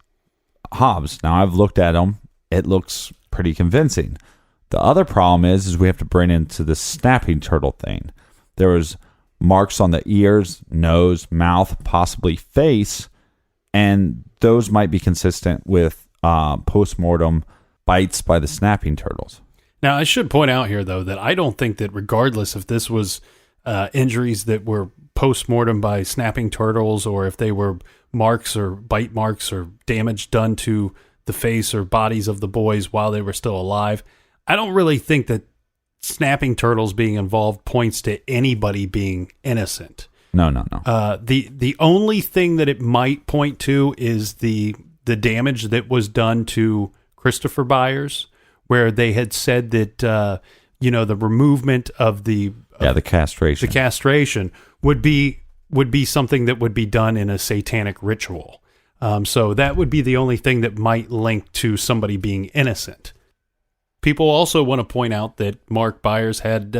Hobbs. Now, I've looked at them. It looks pretty convincing. The other problem is we have to bring into the snapping turtle thing. There was marks on the ears, nose, mouth, possibly face, and those might be consistent with post-mortem bites by the snapping turtles. Now, I should point out here, though, that I don't think that regardless if this was injuries that were post-mortem by snapping turtles, or if they were marks or bite marks or damage done to the face or bodies of the boys while they were still alive, I don't really think that snapping turtles being involved points to anybody being innocent. No. The only thing that it might point to is the damage that was done to Christopher Byers, where they had said that the removement of the castration would be something that would be done in a satanic ritual. So that would be the only thing that might link to somebody being innocent. People also want to point out that Mark Byers had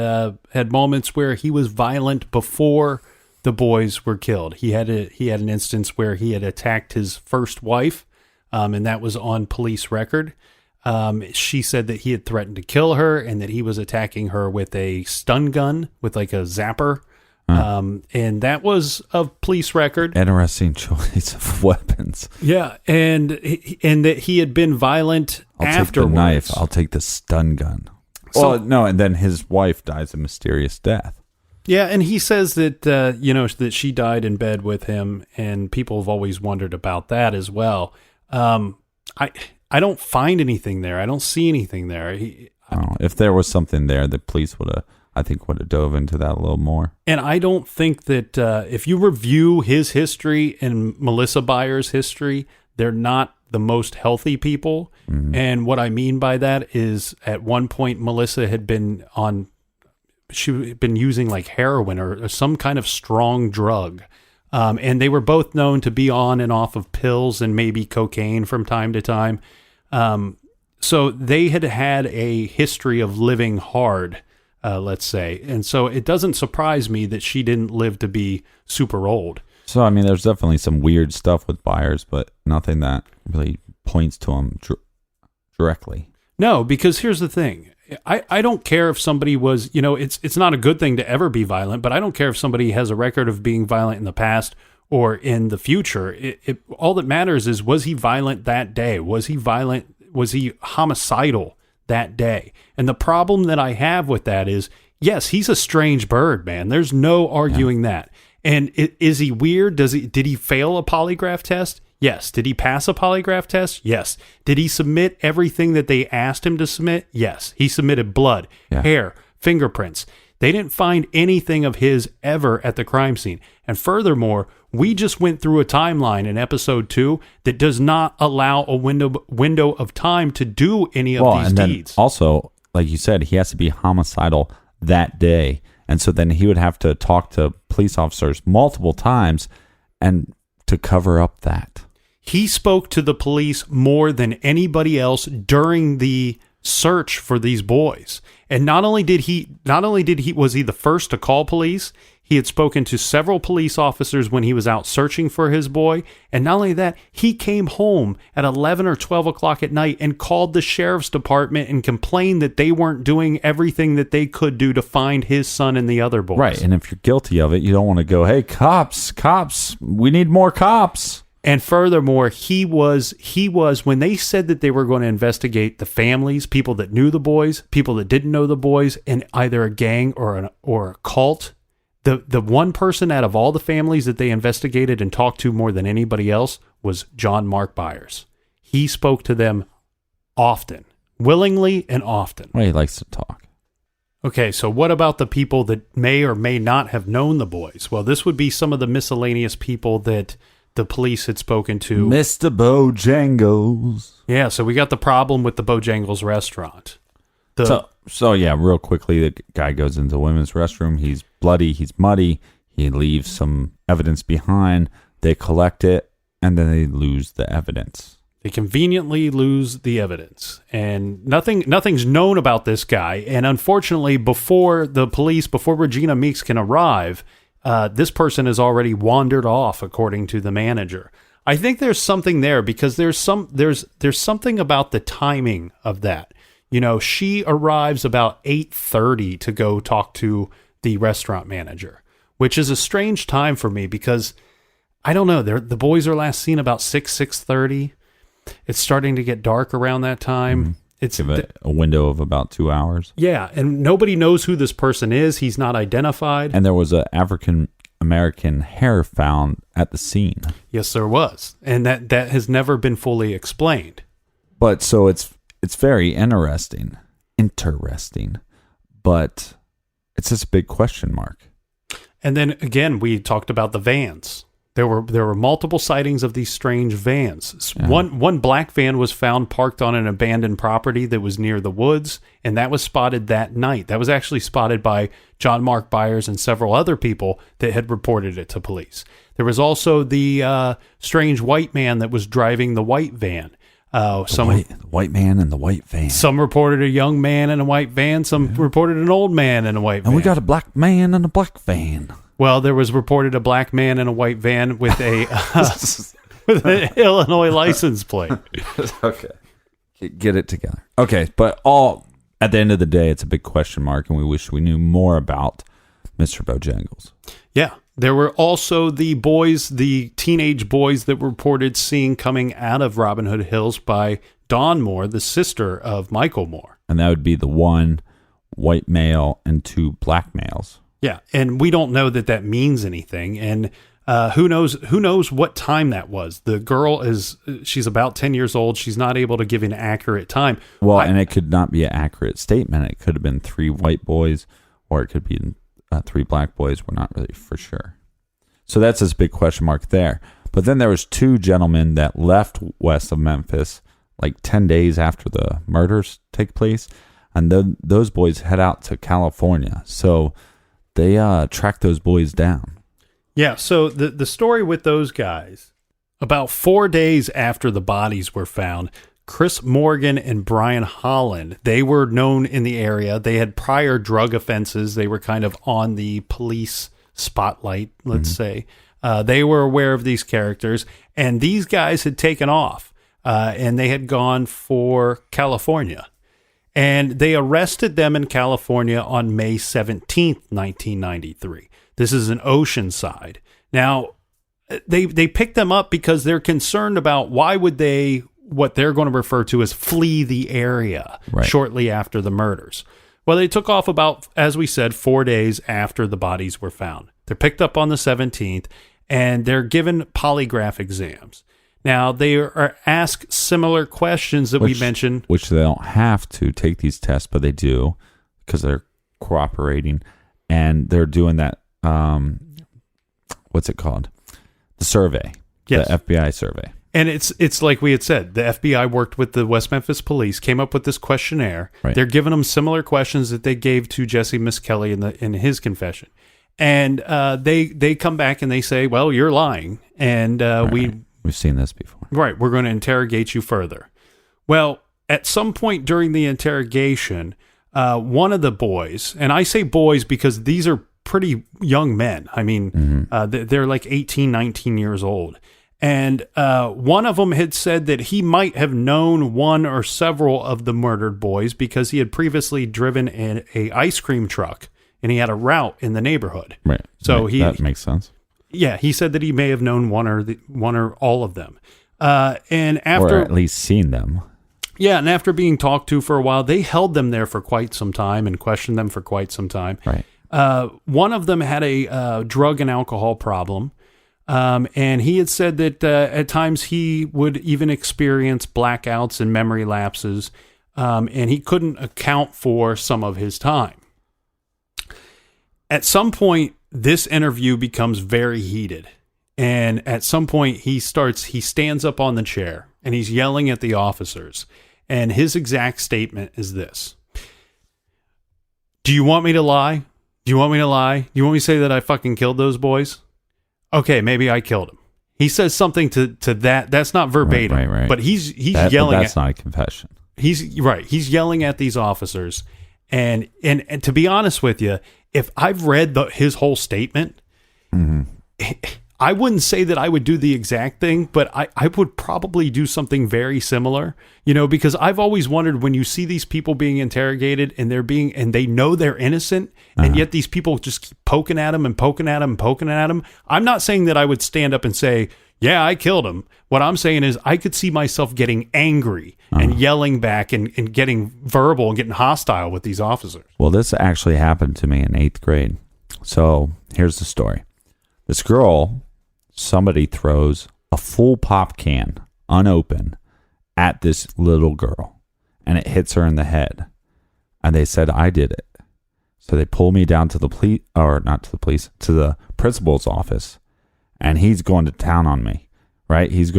moments where he was violent before the boys were killed. He had an instance where he had attacked his first wife, and that was on police record. She said that he had threatened to kill her and that he was attacking her with a stun gun, with like a zapper. And that was a police record. Interesting choice of weapons. Yeah, and that he had been violent afterwards. I'll take the knife. I'll take the stun gun. And then his wife dies a mysterious death. Yeah, and he says that that she died in bed with him, and people have always wondered about that as well. I don't find anything there. I don't see anything there. If there was something there, the police would have dove into that a little more. And I don't think that if you review his history and Melissa Byers' history, they're not the most healthy people. Mm-hmm. And what I mean by that is at one point, Melissa had been using like heroin or some kind of strong drug. And they were both known to be on and off of pills and maybe cocaine from time to time. So they had a history of living hard, let's say. And so it doesn't surprise me that she didn't live to be super old. So, I mean, there's definitely some weird stuff with Byers, but nothing that really points to him directly. No, because here's the thing. I don't care if somebody was, it's not a good thing to ever be violent, but I don't care if somebody has a record of being violent in the past or in the future. All that matters is, was he violent that day? Was he violent? Was he homicidal that day? And the problem that I have with that is, yes, he's a strange bird, man. There's no arguing that. And is he weird? Did he fail a polygraph test? Yes. Did he pass a polygraph test? Yes. Did he submit everything that they asked him to submit? Yes. He submitted blood, hair, fingerprints. They didn't find anything of his ever at the crime scene. And furthermore, we just went through a timeline in episode 2 that does not allow a window of time to do any of these deeds. Also, like you said, he has to be homicidal that day. And so then he would have to talk to police officers multiple times and to cover up that. He spoke to the police more than anybody else during the search for these boys. And not only was he the first to call police, he had spoken to several police officers when he was out searching for his boy. And not only that, he came home at 11 or 12 o'clock at night and called the sheriff's department and complained that they weren't doing everything that they could do to find his son and the other boys. Right. And if you're guilty of it, you don't want to go, hey, cops, we need more cops. And furthermore, he was when they said that they were going to investigate the families, people that knew the boys, people that didn't know the boys, in either a gang or a cult. The one person out of all the families that they investigated and talked to more than anybody else was John Mark Byers. He spoke to them often, willingly and often. Well, he likes to talk. Okay, so what about the people that may or may not have known the boys? Well, this would be some of the miscellaneous people that the police had spoken to. Mr. Bojangles. Yeah, so we got the problem with the Bojangles restaurant. So yeah, real quickly, the guy goes into the women's restroom. He's bloody. He's muddy. He leaves some evidence behind. They collect it, and then they lose the evidence. They conveniently lose the evidence, and nothing's known about this guy. And unfortunately, before Regina Meeks can arrive, this person has already wandered off, according to the manager. I think there's something there, because there's something about the timing of that. She arrives about 8:30 to go talk to the restaurant manager, which is a strange time for me because I don't know. The boys are last seen about 6:30. It's starting to get dark around that time. Mm-hmm. It's a window of about 2 hours. Yeah, and nobody knows who this person is. He's not identified. And there was an African American hair found at the scene. Yes, there was, and that has never been fully explained. But so it's very interesting, but it's just a big question mark. And then again, we talked about the vans. There were multiple sightings of these strange vans. Yeah. One black van was found parked on an abandoned property that was near the woods, and that was spotted that night. That was actually spotted by John Mark Byers and several other people that had reported it to police. There was also the strange white man that was driving the white van. The white man in the white van. Some reported a young man in a white van. Some reported an old man in a white van. And we got a black man in a black van. Well, there was reported a black man in a white van with with an Illinois license plate. Okay. Get it together. Okay, but at the end of the day, it's a big question mark, and we wish we knew more about Mr. Bojangles. Yeah. There were also the teenage boys that were reported seeing coming out of Robin Hood Hills by Dawn Moore, the sister of Michael Moore. And that would be the one white male and 2 black males. Yeah, and we don't know that means anything. And who knows what time that was. The girl she's about 10 years old. She's not able to give an accurate time. Well, and it could not be an accurate statement. It could have been 3 white boys, or it could be 3 black boys. We're not really for sure. So that's this big question mark there. But then there was 2 gentlemen that left west of Memphis like 10 days after the murders take place. And then those boys head out to California. So they track those boys down. Yeah, so the story with those guys, about 4 days after the bodies were found, Chris Morgan and Brian Holland, they were known in the area. They had prior drug offenses. They were kind of on the police spotlight, let's say. They were aware of these characters, and these guys had taken off, and they had gone for California. And they arrested them in California on May 17th, 1993. This is in Oceanside. Now, they picked them up because they're concerned about why would they, what they're going to refer to as flee the area shortly after the murders. Well, they took off about, as we said, 4 days after the bodies were found. They're picked up on the 17th, and they're given polygraph exams. Now, they are asked similar questions that we mentioned. Which they don't have to take these tests, but they do because they're cooperating, and they're doing that, what's it called? The survey. Yes. The FBI survey. And it's like we had said, the FBI worked with the West Memphis police, came up with this questionnaire. Right. They're giving them similar questions that they gave to Jessie Misskelley in his confession. And they come back and they say, well, you're lying. And we've seen this before. Right. We're going to interrogate you further. Well, at some point during the interrogation, one of the boys, and I say boys because these are pretty young men. I mean, they're like 18, 19 years old. And one of them had said that he might have known one or several of the murdered boys because he had previously driven a ice cream truck and he had a route in the neighborhood. Right. So that makes sense. Yeah, he said that he may have known one or all of them. And after, or at least seen them. Yeah, and after being talked to for a while, they held them there for quite some time and questioned them for quite some time. Right. One of them had a drug and alcohol problem. And he had said that at times he would even experience blackouts and memory lapses, and he couldn't account for some of his time. At some point, this interview becomes very heated. And at some point, he stands up on the chair, and he's yelling at the officers. And his exact statement is this: "Do you want me to lie? Do you want me to lie? Do you want me to say that I fucking killed those boys? Okay, maybe I killed him." He says something to that. That's not verbatim, right. But he's yelling. That's not a confession. He's right. He's yelling at these officers, and to be honest with you, if I've read his whole statement, I wouldn't say that I would do the exact thing, but I would probably do something very similar. Because I've always wondered when you see these people being interrogated and they know they're innocent, and yet these people just keep poking at them and poking at them and poking at them. I'm not saying that I would stand up and say, yeah, I killed him. What I'm saying is I could see myself getting angry and yelling back and getting verbal and getting hostile with these officers. Well, this actually happened to me in 8th grade. So here's the story. This girl, somebody throws a full pop can unopened at this little girl, and it hits her in the head. And they said, I did it. So they pull me down to the police, or not to the police, to the principal's office. And he's going to town on me, right? He's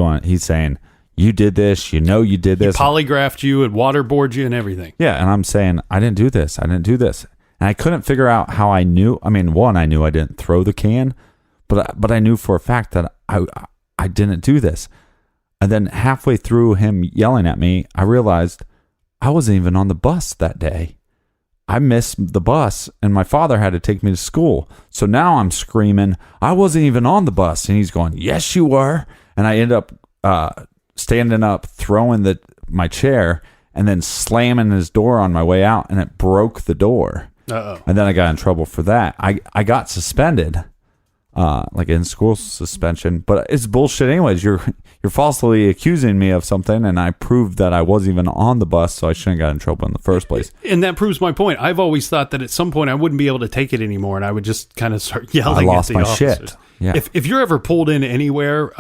saying, you did this, you did this. He polygraphed you and waterboarded you and everything. Yeah, and I'm saying, I didn't do this. And I couldn't figure out how I knew. I mean, one, I knew I didn't throw the can, but I knew for a fact that I didn't do this. And then halfway through him yelling at me, I realized I wasn't even on the bus that day. I missed the bus, and my father had to take me to school. So now I'm screaming, I wasn't even on the bus. And he's going, yes, you were. And I end up standing up, throwing my chair, and then slamming his door on my way out, and it broke the door. Uh-oh. And then I got in trouble for that. I got suspended, like in school suspension, but it's bullshit anyways. You're falsely accusing me of something, and I proved that I wasn't even on the bus, so I shouldn't have got in trouble in the first place. And that proves my point. I've always thought that at some point I wouldn't be able to take it anymore, and I would just kind of start yelling at the officers. Shit. Yeah. If you're ever pulled in anywhere,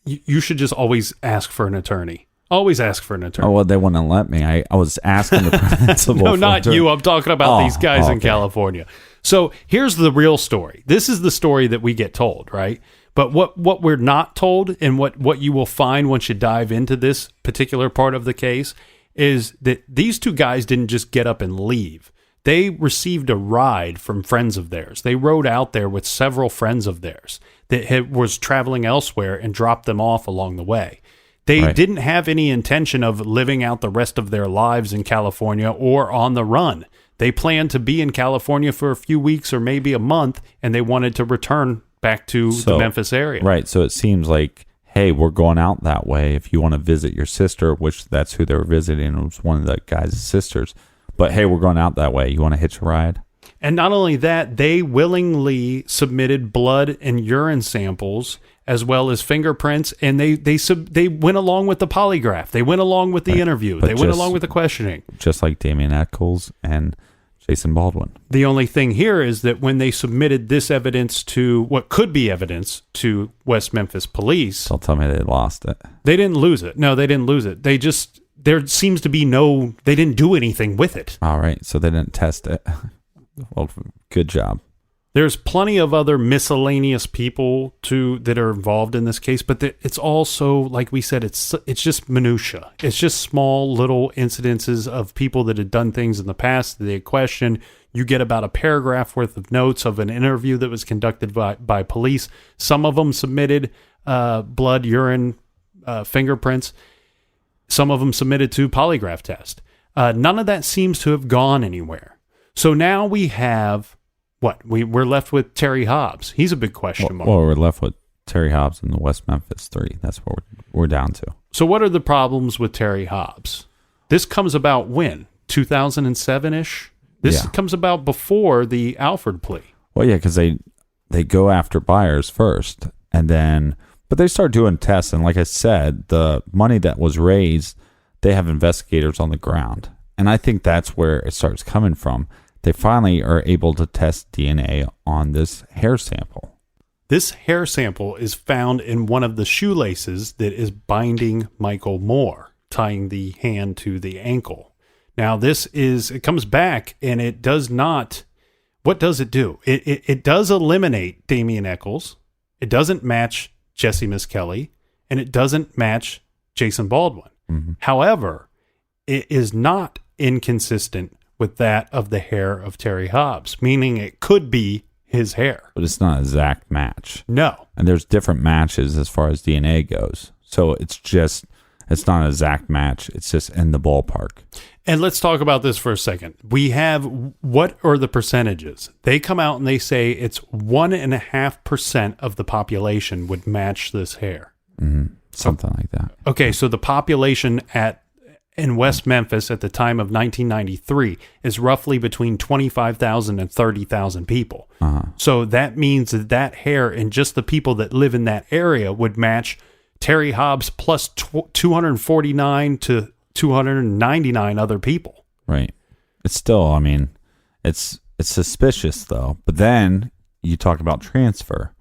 you should just always ask for an attorney. Always ask for an attorney. Oh, well, they wouldn't let me. I was asking the principal. No, not you. I'm talking about these guys in California. So here's the real story. This is the story that we get told, right? But what we're not told, and what you will find once you dive into this particular part of the case, is that these two guys didn't just get up and leave. They received a ride from friends of theirs. They rode out there with several friends of theirs that was traveling elsewhere and dropped them off along the way. They didn't have any intention of living out the rest of their lives in California or on the run. They planned to be in California for a few weeks or maybe a month, and they wanted to return back to the Memphis area. Right. So it seems like, hey, we're going out that way. If you want to visit your sister, which that's who they were visiting, it was one of the guy's sisters. But hey, we're going out that way. You want to hitch a ride? And not only that, they willingly submitted blood and urine samples as well as fingerprints, and they went along with the polygraph. They went along with the interview. They went along with the questioning. Just like Damien Echols and Jason Baldwin. The only thing here is that when they submitted this evidence to what could be evidence to West Memphis police... Don't tell me they lost it. They didn't lose it. No, they didn't lose it. There seems to be they didn't do anything with it. All right, so they didn't test it. Well, good job. There's plenty of other miscellaneous people that are involved in this case, but it's also, like we said, it's just minutia. It's just small little incidences of people that had done things in the past that they questioned. You get about a paragraph worth of notes of an interview that was conducted by police. Some of them submitted blood, urine, fingerprints. Some of them submitted to polygraph test. None of that seems to have gone anywhere. So now we have, what? We're left with Terry Hobbs. He's a big question mark. Well, we're left with Terry Hobbs and the West Memphis 3. That's what we're down to. So what are the problems with Terry Hobbs? This comes about when? 2007-ish? This comes about before the Alford plea. Well, yeah, because they go after Byers first, but they start doing tests, and like I said, the money that was raised, they have investigators on the ground. And I think that's where it starts coming from. They finally are able to test DNA on this hair sample. This hair sample is found in one of the shoelaces that is binding Michael Moore, tying the hand to the ankle. Now, it comes back, and it does not, what does it do? It does eliminate Damien Echols. It doesn't match Jessie Misskelley, and it doesn't match Jason Baldwin. Mm-hmm. However, it is not inconsistent with that of the hair of Terry Hobbs, meaning it could be his hair. But it's not an exact match. No. And there's different matches as far as DNA goes. So it's not an exact match. It's just in the ballpark. And let's talk about this for a second. We have, what are the percentages? They come out and they say it's 1.5% of the population would match this hair. Mm-hmm. Something like that. Okay, so the population in West Memphis at the time of 1993 is roughly between 25,000 and 30,000 people. Uh-huh. So that means that hair and just the people that live in that area would match Terry Hobbs plus 249 to 299 other people. Right. It's still, it's suspicious though. But then you talk about transfer.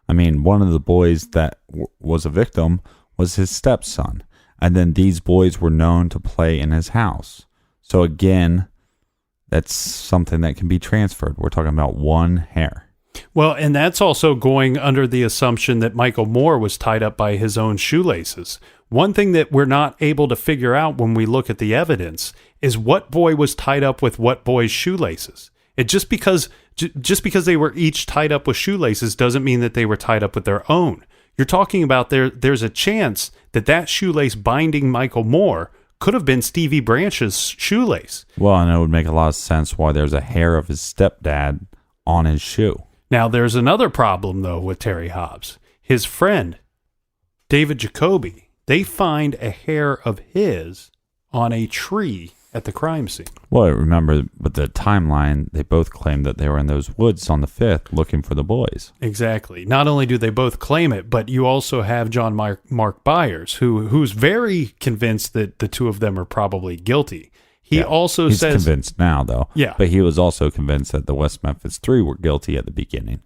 One of the boys that was a victim was his stepson. And then these boys were known to play in his house. So again, that's something that can be transferred. We're talking about one hair. Well, and that's also going under the assumption that Michael Moore was tied up by his own shoelaces. One thing that we're not able to figure out when we look at the evidence is what boy was tied up with what boy's shoelaces. Just because they were each tied up with shoelaces doesn't mean that they were tied up with their own. You're talking about there's a chance that shoelace binding Michael Moore could have been Stevie Branch's shoelace. Well, and it would make a lot of sense why there's a hair of his stepdad on his shoe. Now, there's another problem, though, with Terry Hobbs. His friend, David Jacoby, they find a hair of his on a tree at the crime scene. Well, remember, with the timeline, they both claimed that they were in those woods on the 5th looking for the boys. Exactly. Not only do they both claim it, but you also have John Mark Byers, who's very convinced that the two of them are probably guilty. He's convinced now, though. Yeah. But he was also convinced that the West Memphis 3 were guilty at the beginning.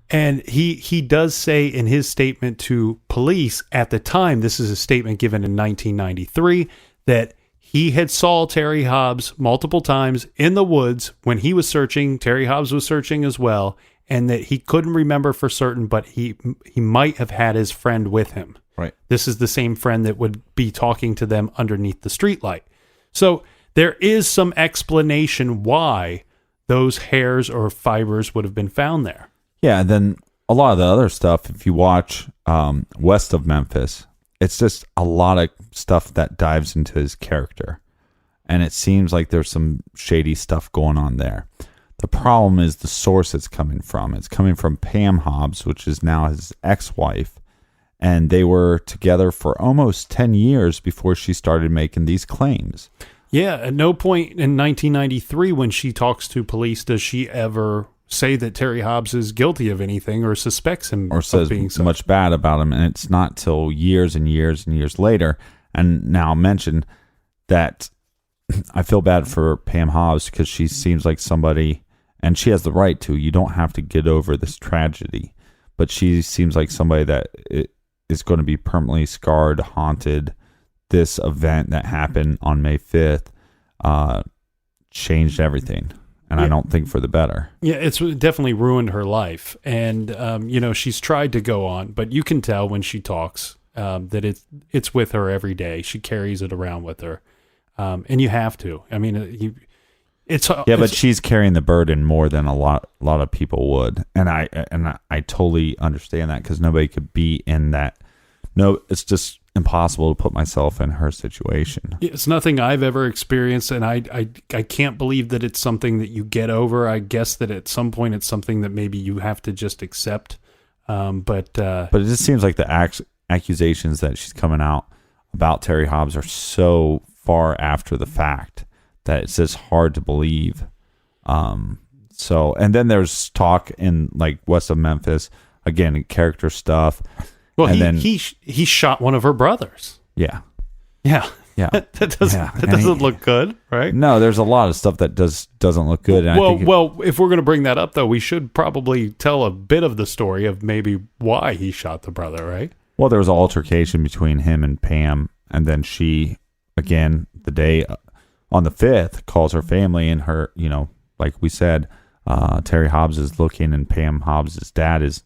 And he does say in his statement to police at the time, this is a statement given in 1993, that he had saw Terry Hobbs multiple times in the woods when he was searching. Terry Hobbs was searching as well, and that he couldn't remember for certain, but he might have had his friend with him. Right. This is the same friend that would be talking to them underneath the streetlight. So there is some explanation why those hairs or fibers would have been found there. Yeah, and then a lot of the other stuff, if you watch west of Memphis, it's just a lot of stuff that dives into his character. And it seems like there's some shady stuff going on there. The problem is the source it's coming from. It's coming from Pam Hobbs, which is now his ex-wife. And they were together for almost 10 years before she started making these claims. Yeah, at no point in 1993 when she talks to police does she ever say that Terry Hobbs is guilty of anything or suspects him or says of being so much bad about him. And it's not till years and years and years later. And now mention that I feel bad for Pam Hobbs because she seems like somebody, and she has the right to, you don't have to get over this tragedy, but she seems like somebody that is going to be permanently scarred, haunted. This event that happened on May 5th changed everything. And I don't think for the better. Yeah, it's definitely ruined her life. And, she's tried to go on, but you can tell when she talks that it's with her every day. She carries it around with her. And you have to. I mean, but she's carrying the burden more than a lot of people would. And I totally understand that because nobody could be in that. No, it's just impossible to put myself in her situation. It's nothing I've ever experienced, and I can't believe that it's something that you get over. I guess that at some point it's something that maybe you have to just accept. But it just seems like the accusations that she's coming out about Terry Hobbs are so far after the fact that it's just hard to believe. And then there's talk in like west of Memphis, again, character stuff. Well, he shot one of her brothers. Yeah. that doesn't look good, right? No, there's a lot of stuff that doesn't look good. And if we're going to bring that up, though, we should probably tell a bit of the story of maybe why he shot the brother, right? Well, there was an altercation between him and Pam, and then she, again, the day on the 5th, calls her family, and her, like we said, Terry Hobbs is looking, and Pam Hobbs' dad is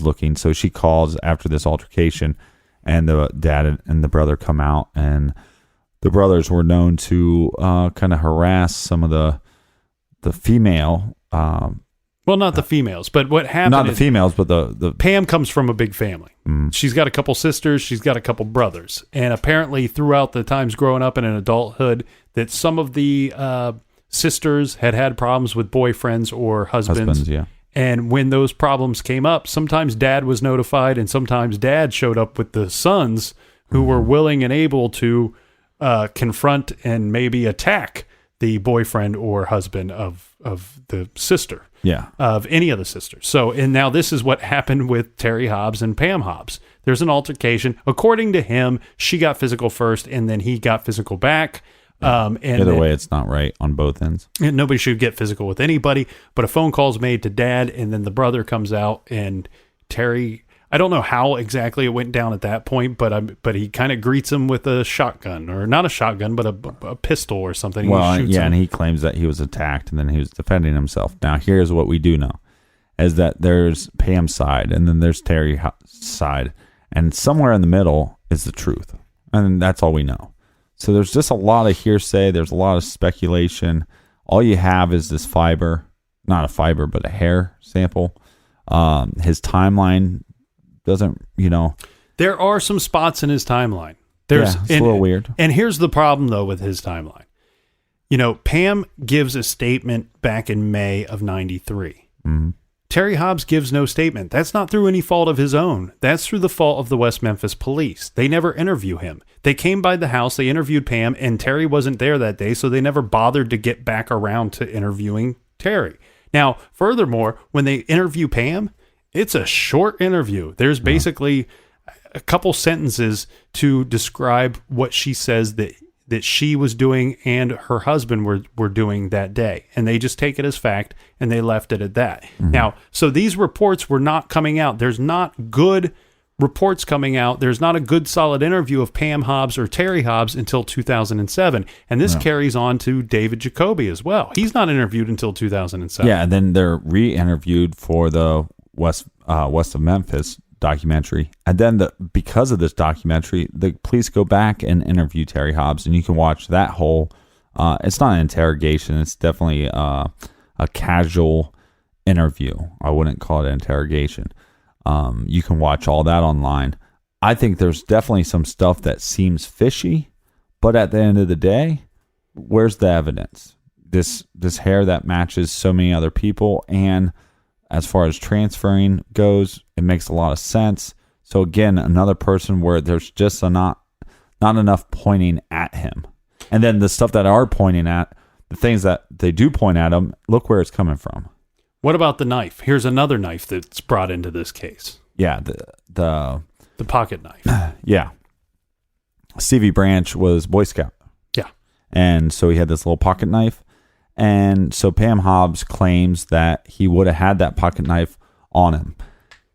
looking. So she calls after this altercation, and the dad and the brother come out, and the brothers were known to kind of harass some of the female. Not the females, but what happened? Not the females, but the Pam comes from a big family. Mm. She's got a couple sisters. She's got a couple brothers, and apparently throughout the times growing up in an adulthood, that some of the sisters had problems with boyfriends or husbands. Yeah. And when those problems came up, sometimes dad was notified, and sometimes dad showed up with the sons who were willing and able to confront and maybe attack the boyfriend or husband of the sister. Yeah. Of any of the sisters. So, and now this is what happened with Terry Hobbs and Pam Hobbs. There's an altercation. According to him, she got physical first, and then he got physical back. And either way, it's not right on both ends. And nobody should get physical with anybody, but a phone call's made to dad, and then the brother comes out, and Terry, I don't know how exactly it went down at that point, but he kind of greets him with a shotgun, or not a shotgun, but a pistol or something. Well, and he claims that he was attacked, and then he was defending himself. Now, here's what we do know, is that there's Pam's side, and then there's Terry's side, and somewhere in the middle is the truth, and that's all we know. So there's just a lot of hearsay. There's a lot of speculation. All you have is this not a fiber, but a hair sample. His timeline doesn't, There are some spots in his timeline. It's a little weird. And here's the problem, though, with his timeline. Pam gives a statement back in May of 93. Mm-hmm. Terry Hobbs gives no statement. That's not through any fault of his own. That's through the fault of the West Memphis police. They never interview him. They came by the house, they interviewed Pam, and Terry wasn't there that day, so they never bothered to get back around to interviewing Terry. Now, furthermore, when they interview Pam, it's a short interview. There's basically a couple sentences to describe what she says that she was doing and her husband were doing that day. And they just take it as fact, and they left it at that. Mm-hmm. Now, so these reports were not coming out. There's not good reports coming out. There's not a good solid interview of Pam Hobbs or Terry Hobbs until 2007. And this carries on to David Jacoby as well. He's not interviewed until 2007. Yeah, and then they're re-interviewed for the West of Memphis documentary, and then because of this documentary, the police go back and interview Terry Hobbs, and you can watch that whole. It's not an interrogation; it's definitely a casual interview. I wouldn't call it an interrogation. You can watch all that online. I think there's definitely some stuff that seems fishy, but at the end of the day, where's the evidence? this hair that matches so many other people, and as far as transferring goes, it makes a lot of sense. So again, another person where there's just not enough pointing at him. And then the stuff that are pointing at, the things that they do point at him, look where it's coming from. What about the knife? Here's another knife that's brought into this case. Yeah, the pocket knife. Yeah. Stevie Branch was Boy Scout. Yeah. And so he had this little pocket knife. And so Pam Hobbs claims that he would have had that pocket knife on him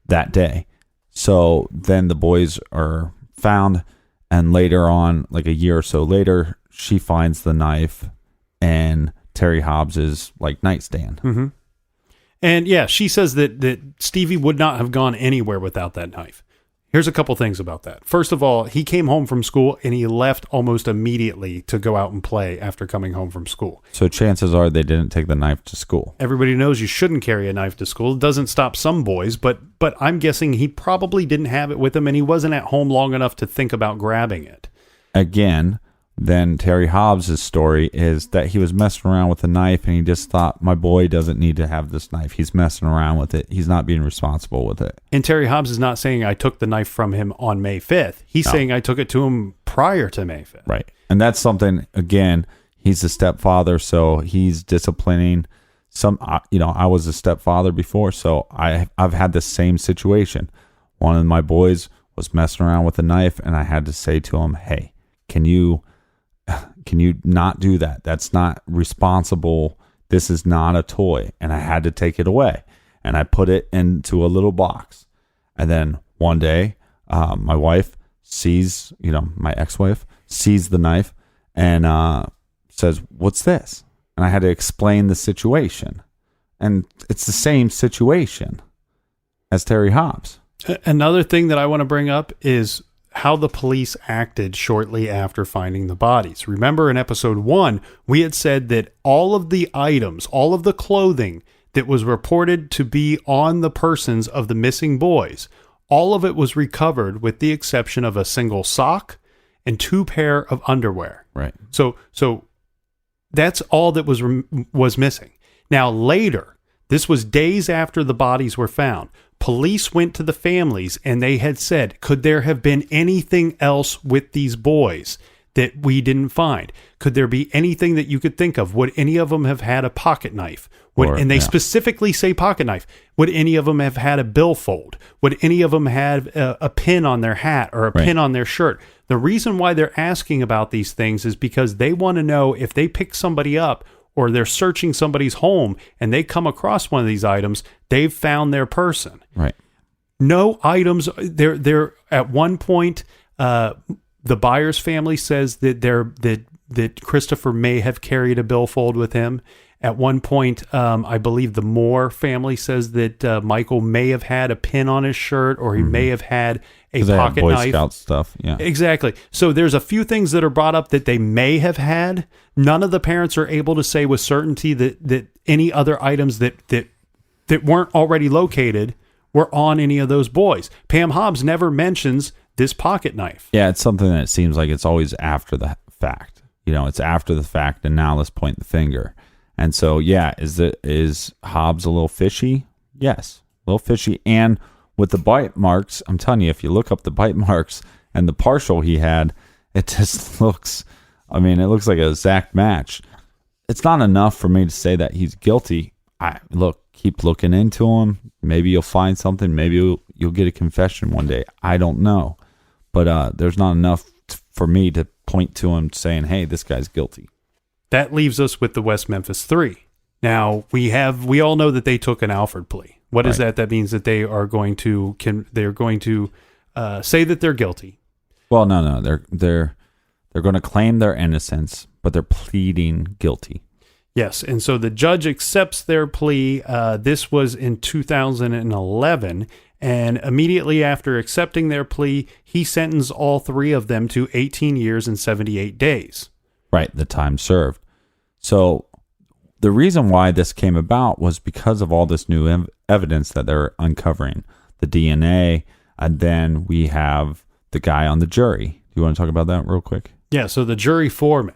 that day. So then the boys are found, and later on, like a year or so later, she finds the knife in Terry Hobbs's like nightstand. Mm-hmm. And yeah, she says that Stevie would not have gone anywhere without that knife. Here's a couple things about that. First of all, he came home from school and he left almost immediately to go out and play after coming home from school. So chances are they didn't take the knife to school. Everybody knows you shouldn't carry a knife to school. It doesn't stop some boys, but I'm guessing he probably didn't have it with him and he wasn't at home long enough to think about grabbing it. Again, then Terry Hobbs' story is that he was messing around with a knife and he just thought, my boy doesn't need to have this knife. He's messing around with it. He's not being responsible with it. And Terry Hobbs is not saying I took the knife from him on May 5th. He's saying I took it to him prior to May 5th. Right. And that's something, again, he's a stepfather, so he's disciplining some, I was a stepfather before, so I've had the same situation. One of my boys was messing around with a knife and I had to say to him, hey, can you not do that? That's not responsible. This is not a toy. And I had to take it away. And I put it into a little box. And then one day, my wife sees, my ex-wife sees the knife and says, what's this? And I had to explain the situation. And it's the same situation as Terry Hobbs. Another thing that I want to bring up is how the police acted shortly after finding the bodies. Remember in episode 1, we had said that all of the items, all of the clothing that was reported to be on the persons of the missing boys, all of it was recovered with the exception of a single sock and 2 pair of underwear. Right. So that's all that was missing. Now later, this was days after the bodies were found. Police went to the families and they had said, could there have been anything else with these boys that we didn't find? Could there be anything that you could think of? Would any of them have had a pocket knife? And they specifically say pocket knife. Would any of them have had a billfold? Would any of them have a pin on their hat or a pin on their shirt? The reason why they're asking about these things is because they want to know if they pick somebody up or they're searching somebody's home and they come across one of these items, they've found their person. Right. No items. They're at one point, the Byers family says that Christopher may have carried a billfold with him. At one point, I believe the Moore family says that Michael may have had a pin on his shirt or he may have had a pocket Boy knife. Scout stuff. Yeah. Exactly. So there's a few things that are brought up that they may have had. None of the parents are able to say with certainty that any other items that weren't already located were on any of those boys. Pam Hobbs never mentions this pocket knife. Yeah, it's something that seems like it's always after the fact. It's after the fact, and now let's point the finger. And so, yeah, is Hobbs a little fishy? Yes, a little fishy. And with the bite marks, I'm telling you, if you look up the bite marks and the partial he had, it just looks, it looks like a exact match. It's not enough for me to say that he's guilty. Keep looking into him. Maybe you'll find something. Maybe you'll get a confession one day. I don't know. But there's not enough for me to point to him saying, hey, this guy's guilty. That leaves us with the West Memphis 3. Now, we all know that they took an Alford plea. What is that? That means that they are going to say that they're guilty. Well, no, they're going to claim their innocence, but they're pleading guilty. Yes, and so the judge accepts their plea. This was in 2011, and immediately after accepting their plea, he sentenced all 3 of them to 18 years and 78 days. Right, the time served. So the reason why this came about was because of all this new evidence that they're uncovering, the DNA, and then we have the guy on the jury. Do you want to talk about that real quick? Yeah, so the jury foreman,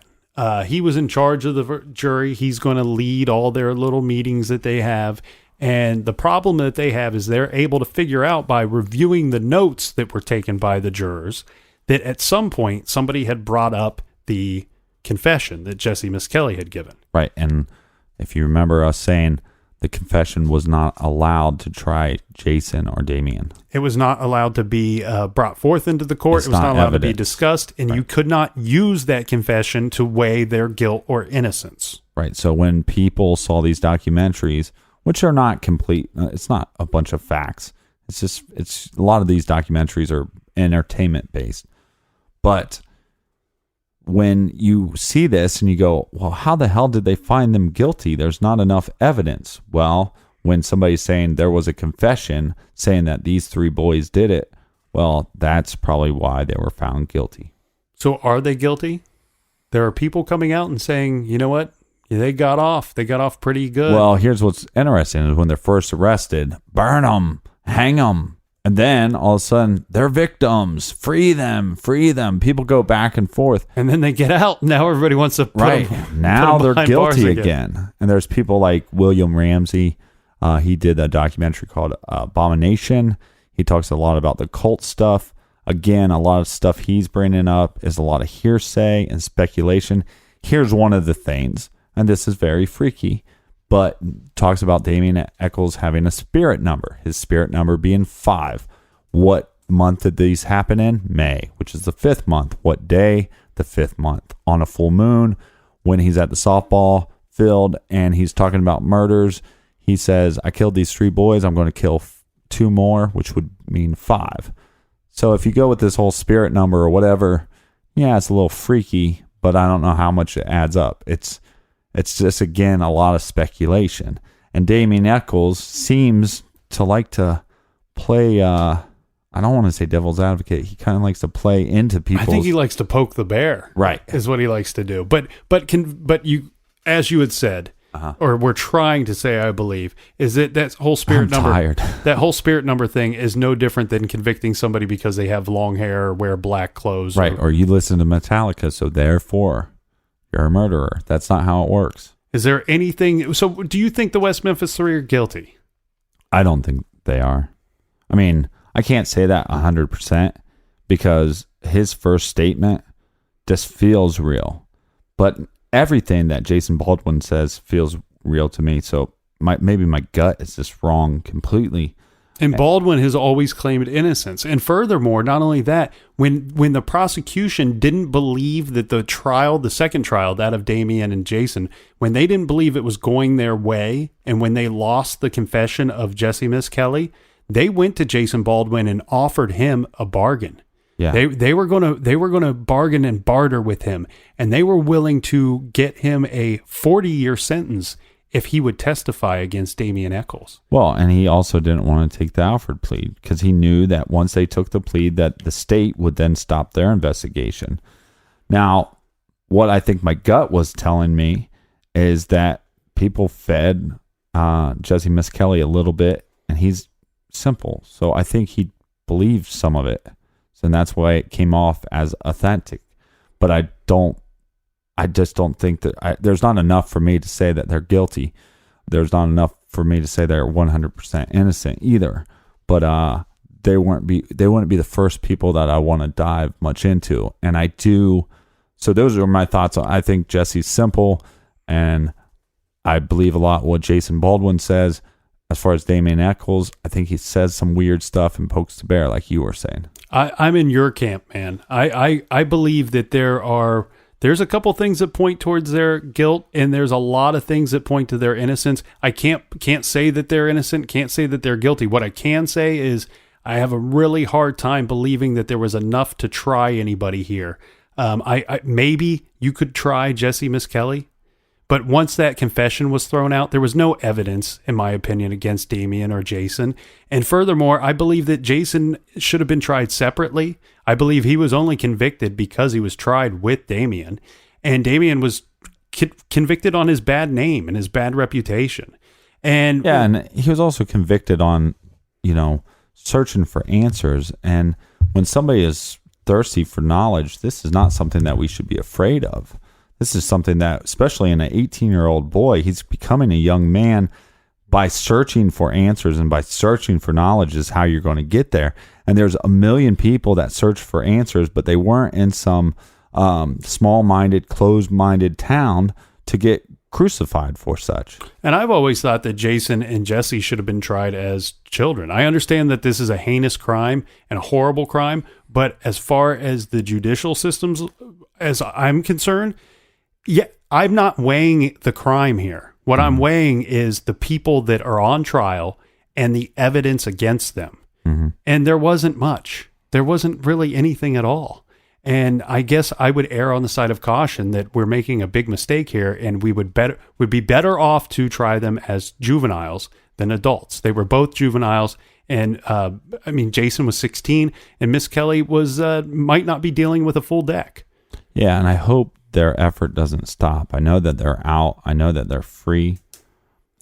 He was in charge of the jury. He's going to lead all their little meetings that they have. And the problem that they have is they're able to figure out by reviewing the notes that were taken by the jurors that at some point somebody had brought up the confession that Jessie Misskelley had given. Right. And if you remember us saying the confession was not allowed to try Jason or Damien. It was not allowed to be brought forth into the court. It's it was not allowed evidence. to be discussed. And you could not use that confession to weigh their guilt or innocence. Right. So when people saw these documentaries, which are not complete, it's not a bunch of facts. It's a lot of these documentaries are entertainment based. But when you see this and you go, well, how the hell did they find them guilty? There's not enough evidence. Well, when somebody's saying there was a confession saying that these three boys did it, well, that's probably why they were found guilty. So are they guilty? There are people coming out and saying, you know what? They got off. They got off pretty good. Well, here's what's interesting is when they're first arrested, burn them, hang them. And then all of a sudden, they're victims. Free them, free them. People go back and forth. And then they get out. Now everybody wants to put them, now put them they're behind guilty bars again. And there's people like William Ramsey. He did a documentary called Abomination. He talks a lot about the cult stuff. Again, a lot of stuff he's bringing up is a lot of hearsay and speculation. Here's one of the things, and this is very freaky, but talks about Damien Echols having a spirit number, his spirit number being 5. What month did these happen in? May, which is the 5th month. What day? The 5th month. On a full moon, when he's at the softball field and he's talking about murders, he says, I killed these 3 boys. I'm going to kill 2 more, which would mean 5. So if you go with this whole spirit number or whatever, yeah, it's a little freaky, but I don't know how much it adds up. It's just, again, a lot of speculation. And Damien Echols seems to like to play, I don't want to say devil's advocate. He kind of likes to play into people's... I think he likes to poke the bear. Right. Is what he likes to do. But you, as you had said, or we're trying to say, I believe, is that whole spirit number... tired. That whole spirit number thing is no different than convicting somebody because they have long hair or wear black clothes. Right. Or you listen to Metallica, so therefore... you're a murderer. That's not how it works. Is there anything... So do you think the West Memphis 3 are guilty? I don't think they are. I mean, I can't say that 100% because his first statement just feels real. But everything that Jason Baldwin says feels real to me. So maybe my gut is just wrong completely. And Baldwin has always claimed innocence. And furthermore, not only that, when the prosecution didn't believe that the second trial, that of Damien and Jason, when they didn't believe it was going their way, and when they lost the confession of Jessie Misskelley, they went to Jason Baldwin and offered him a bargain. Yeah. They were gonna bargain and barter with him, and they were willing to get him a 40-year sentence if he would testify against Damien Echols. Well, and he also didn't want to take the Alfred plea because he knew that once they took the plea that the state would then stop their investigation. Now, what I think my gut was telling me is that people fed Jessie Misskelley a little bit, and he's simple. So I think he believed some of it. So that's why it came off as authentic. But I just don't think that there's not enough for me to say that they're guilty. There's not enough for me to say they're 100% innocent either. But they wouldn't be the first people that I want to dive much into. And I do. So those are my thoughts. I think Jessie's simple, and I believe a lot what Jason Baldwin says. As far as Damien Echols, I think he says some weird stuff and pokes the bear, like you were saying. I'm in your camp, man. I believe that there's a couple things that point towards their guilt, and there's a lot of things that point to their innocence. I can't say that they're innocent, can't say that they're guilty. What I can say is I have a really hard time believing that there was enough to try anybody here. I maybe you could try Jessie Misskelley, but once that confession was thrown out, there was no evidence, in my opinion, against Damien or Jason. And furthermore, I believe that Jason should have been tried separately. I believe he was only convicted because he was tried with Damien. And Damien was convicted on his bad name and his bad reputation. And yeah, and he was also convicted on, searching for answers. And when somebody is thirsty for knowledge, this is not something that we should be afraid of. This is something that, especially in an 18-year-old boy, he's becoming a young man. By searching for answers and by searching for knowledge is how you're going to get there. And there's a million people that search for answers, but they weren't in some small-minded, closed-minded town to get crucified for such. And I've always thought that Jason and Jessie should have been tried as children. I understand that this is a heinous crime and a horrible crime, but as far as the judicial systems, as I'm concerned, yeah, I'm not weighing the crime here. What I'm weighing is the people that are on trial and the evidence against them. Mm-hmm. And there wasn't much. There wasn't really anything at all. And I guess I would err on the side of caution that we're making a big mistake here, and we would be better off to try them as juveniles than adults. They were both juveniles, and Jason was 16, and Misskelley was might not be dealing with a full deck. Yeah, and I hope their effort doesn't stop. I know that they're out. I know that they're free.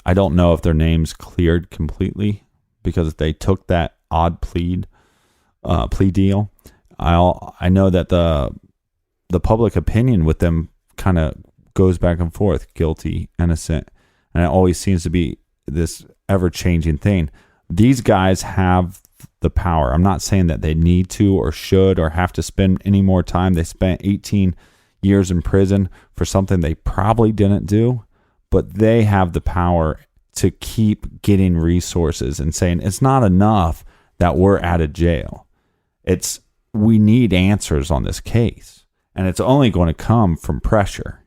I don't know if their name's cleared completely because they took that odd plea deal. I know that the public opinion with them kind of goes back and forth, guilty, innocent, and it always seems to be this ever-changing thing. These guys have the power. I'm not saying that they need to or should or have to spend any more time. They spent 18 years in prison for something they probably didn't do, but they have the power to keep getting resources and saying it's not enough that we're out of jail. We need answers on this case, and it's only going to come from pressure.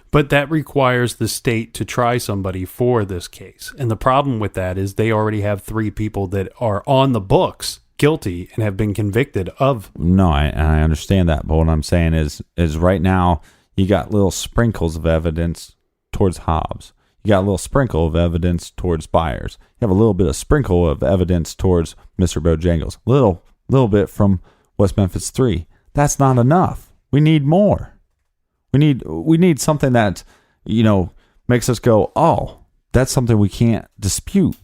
But that requires the state to try somebody for this case. And the problem with that is they already have 3 people that are on the books guilty and have been convicted of. No, I understand that. But what I'm saying is right now you got little sprinkles of evidence towards Hobbs. You got a little sprinkle of evidence towards Byers. You have a little bit of sprinkle of evidence towards Mr. Bojangles. Little bit from West Memphis 3. That's not enough. We need more. We need something that, makes us go, oh, that's something we can't dispute.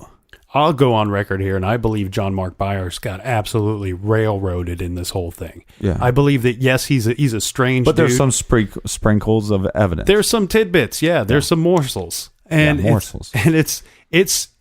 I'll go on record here, and I believe John Mark Byers got absolutely railroaded in this whole thing. Yeah. I believe that, yes, he's a strange but dude. There's some sprinkles of evidence. There's some tidbits, yeah. There's some morsels. And morsels.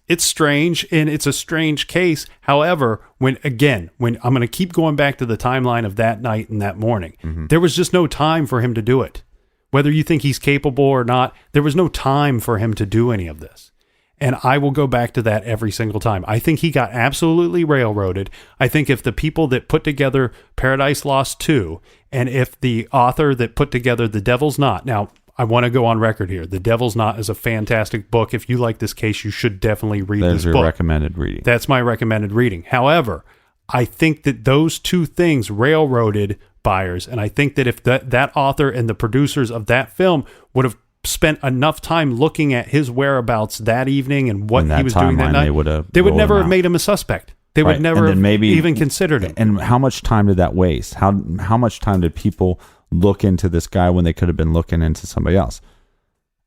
It's strange, and it's a strange case. However, when I'm going to keep going back to the timeline of that night and that morning, there was just no time for him to do it. Whether you think he's capable or not, there was no time for him to do any of this. And I will go back to that every single time. I think he got absolutely railroaded. I think if the people that put together Paradise Lost 2, and if the author that put together The Devil's Knot, now I want to go on record here. The Devil's Knot is a fantastic book. If you like this case, you should definitely read this book. That's your recommended reading. That's my recommended reading. However, I think that those two things railroaded Byers, and I think that if that author and the producers of that film would have spent enough time looking at his whereabouts that evening and what he was doing that night, they would never have made him a suspect. They would never have even considered him. And how much time did that waste? How much time did people look into this guy when they could have been looking into somebody else?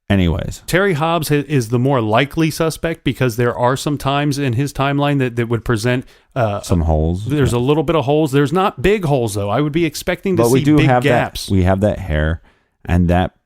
Anyways, Terry Hobbs is the more likely suspect because there are some times in his timeline that would present some holes. There's a little bit of holes. There's not big holes, though. I would be expecting to see big gaps. We have that hair, and that,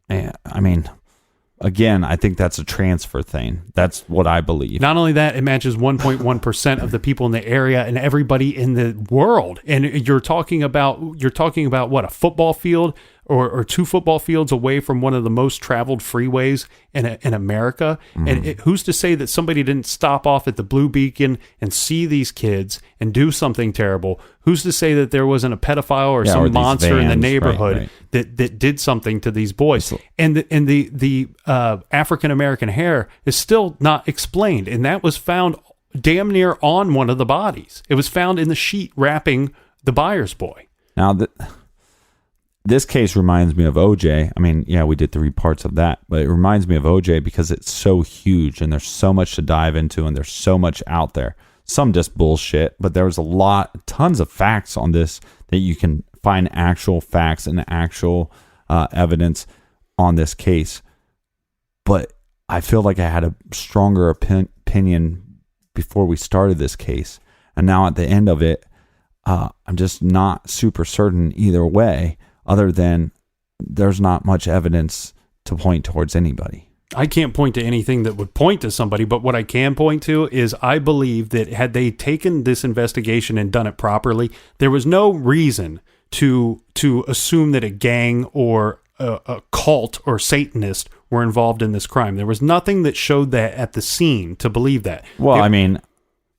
again, I think that's a transfer thing. That's what I believe. Not only that, it matches 1.1% of the people in the area and everybody in the world. And you're talking about what, a football field or 2 football fields away from one of the most traveled freeways in America. Mm-hmm. And who's to say that somebody didn't stop off at the Blue Beacon and see these kids and do something terrible? Who's to say that there wasn't a pedophile or some monster in the neighborhood that did something to these boys? And the African American hair is still not explained, and that was found damn near on one of the bodies. It was found in the sheet wrapping the Byers boy. Now this case reminds me of OJ. We did 3 parts of that, but it reminds me of OJ because it's so huge and there's so much to dive into and there's so much out there. Some just bullshit, but there was tons of facts on this that you can find actual facts and actual evidence on this case. But I feel like I had a stronger opinion before we started this case. And now at the end of it, I'm just not super certain either way, other than there's not much evidence to point towards anybody. I can't point to anything that would point to somebody, but what I can point to is I believe that had they taken this investigation and done it properly, there was no reason to assume that a gang or a cult or Satanist were involved in this crime. There was nothing that showed that at the scene to believe that. Well,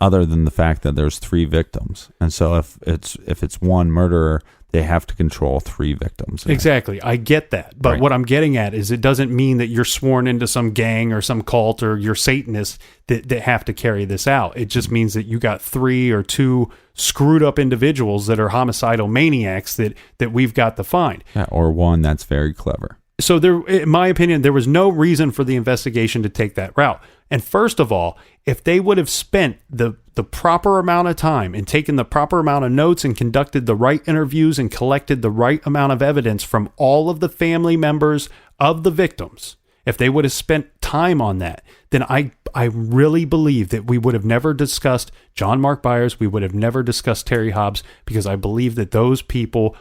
other than the fact that there's 3 victims. And so if it's one murderer, they have to control 3 victims. Exactly. I get that. But Right. what I'm getting at is it doesn't mean that you're sworn into some gang or some cult or you're Satanists that have to carry this out. It just means that you got 3 or 2 screwed up individuals that are homicidal maniacs that we've got to find. Yeah, or one that's very clever. So there, in my opinion, there was no reason for the investigation to take that route. And first of all, if they would have spent the proper amount of time and taken the proper amount of notes and conducted the right interviews and collected the right amount of evidence from all of the family members of the victims, if they would have spent time on that, then I really believe that we would have never discussed John Mark Byers. We would have never discussed Terry Hobbs, because I believe that those people,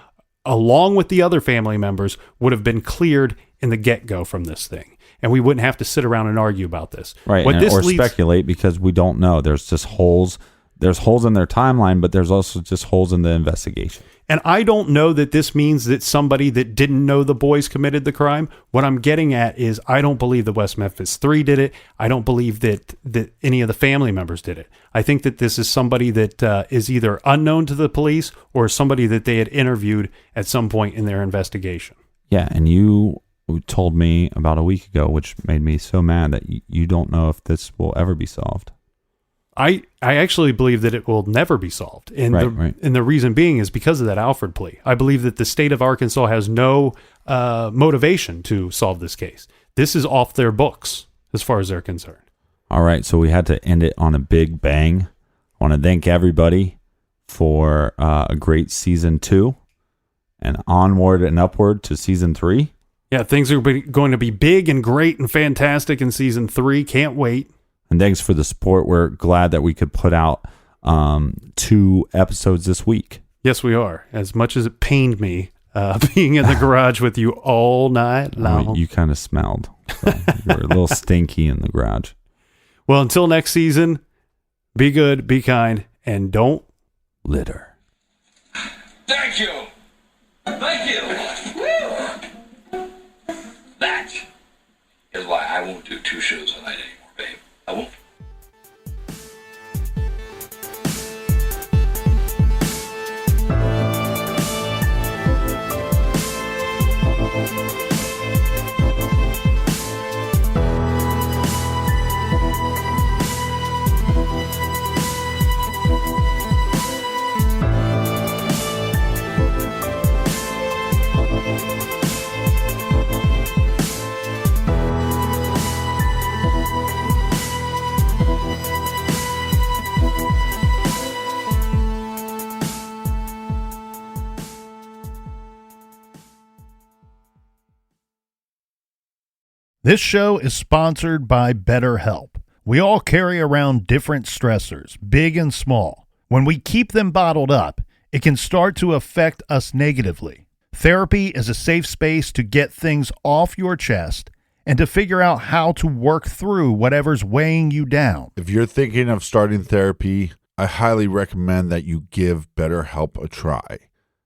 along with the other family members, would have been cleared in the get-go from this thing. And we wouldn't have to sit around and argue about this. Right, or speculate, because we don't know. There's just holes. There's holes in their timeline, but there's also just holes in the investigation. And I don't know that this means that somebody that didn't know the boys committed the crime. What I'm getting at is I don't believe the West Memphis 3 did it. I don't believe that any of the family members did it. I think that this is somebody that is either unknown to the police or somebody that they had interviewed at some point in their investigation. Yeah, and you told me about a week ago, which made me so mad, that you don't know if this will ever be solved. I actually believe that it will never be solved. And and the reason being is because of that Alford plea. I believe that the state of Arkansas has no motivation to solve this case. This is off their books as far as they're concerned. All right, so we had to end it on a big bang. I want to thank everybody for a great season 2 and onward and upward to season 3. Yeah, things are going to be big and great and fantastic in season 3. Can't wait. And thanks for the support. We're glad that we could put out 2 episodes this week. Yes, we are. As much as it pained me being in the garage with you all night long. You kind of smelled. So you were a little stinky in the garage. Well, until next season, be good, be kind, and don't litter. Thank you. Thank you. Woo. That is why I won't do 2 shows a night anymore, babe. I won't. This show is sponsored by BetterHelp. We all carry around different stressors, big and small. When we keep them bottled up, it can start to affect us negatively. Therapy is a safe space to get things off your chest and to figure out how to work through whatever's weighing you down. If you're thinking of starting therapy, I highly recommend that you give BetterHelp a try.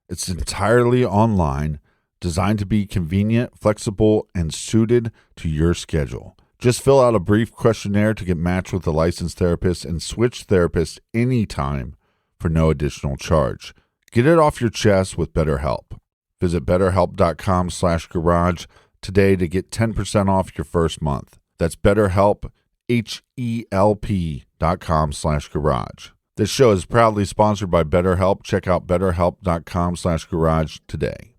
It's entirely online, designed to be convenient, flexible, and suited to your schedule. Just fill out a brief questionnaire to get matched with a licensed therapist and switch therapists anytime for no additional charge. Get it off your chest with BetterHelp. Visit BetterHelp.com/garage today to get 10% off your first month. That's BetterHelp, HELP.com/garage. This show is proudly sponsored by BetterHelp. Check out BetterHelp.com/garage today.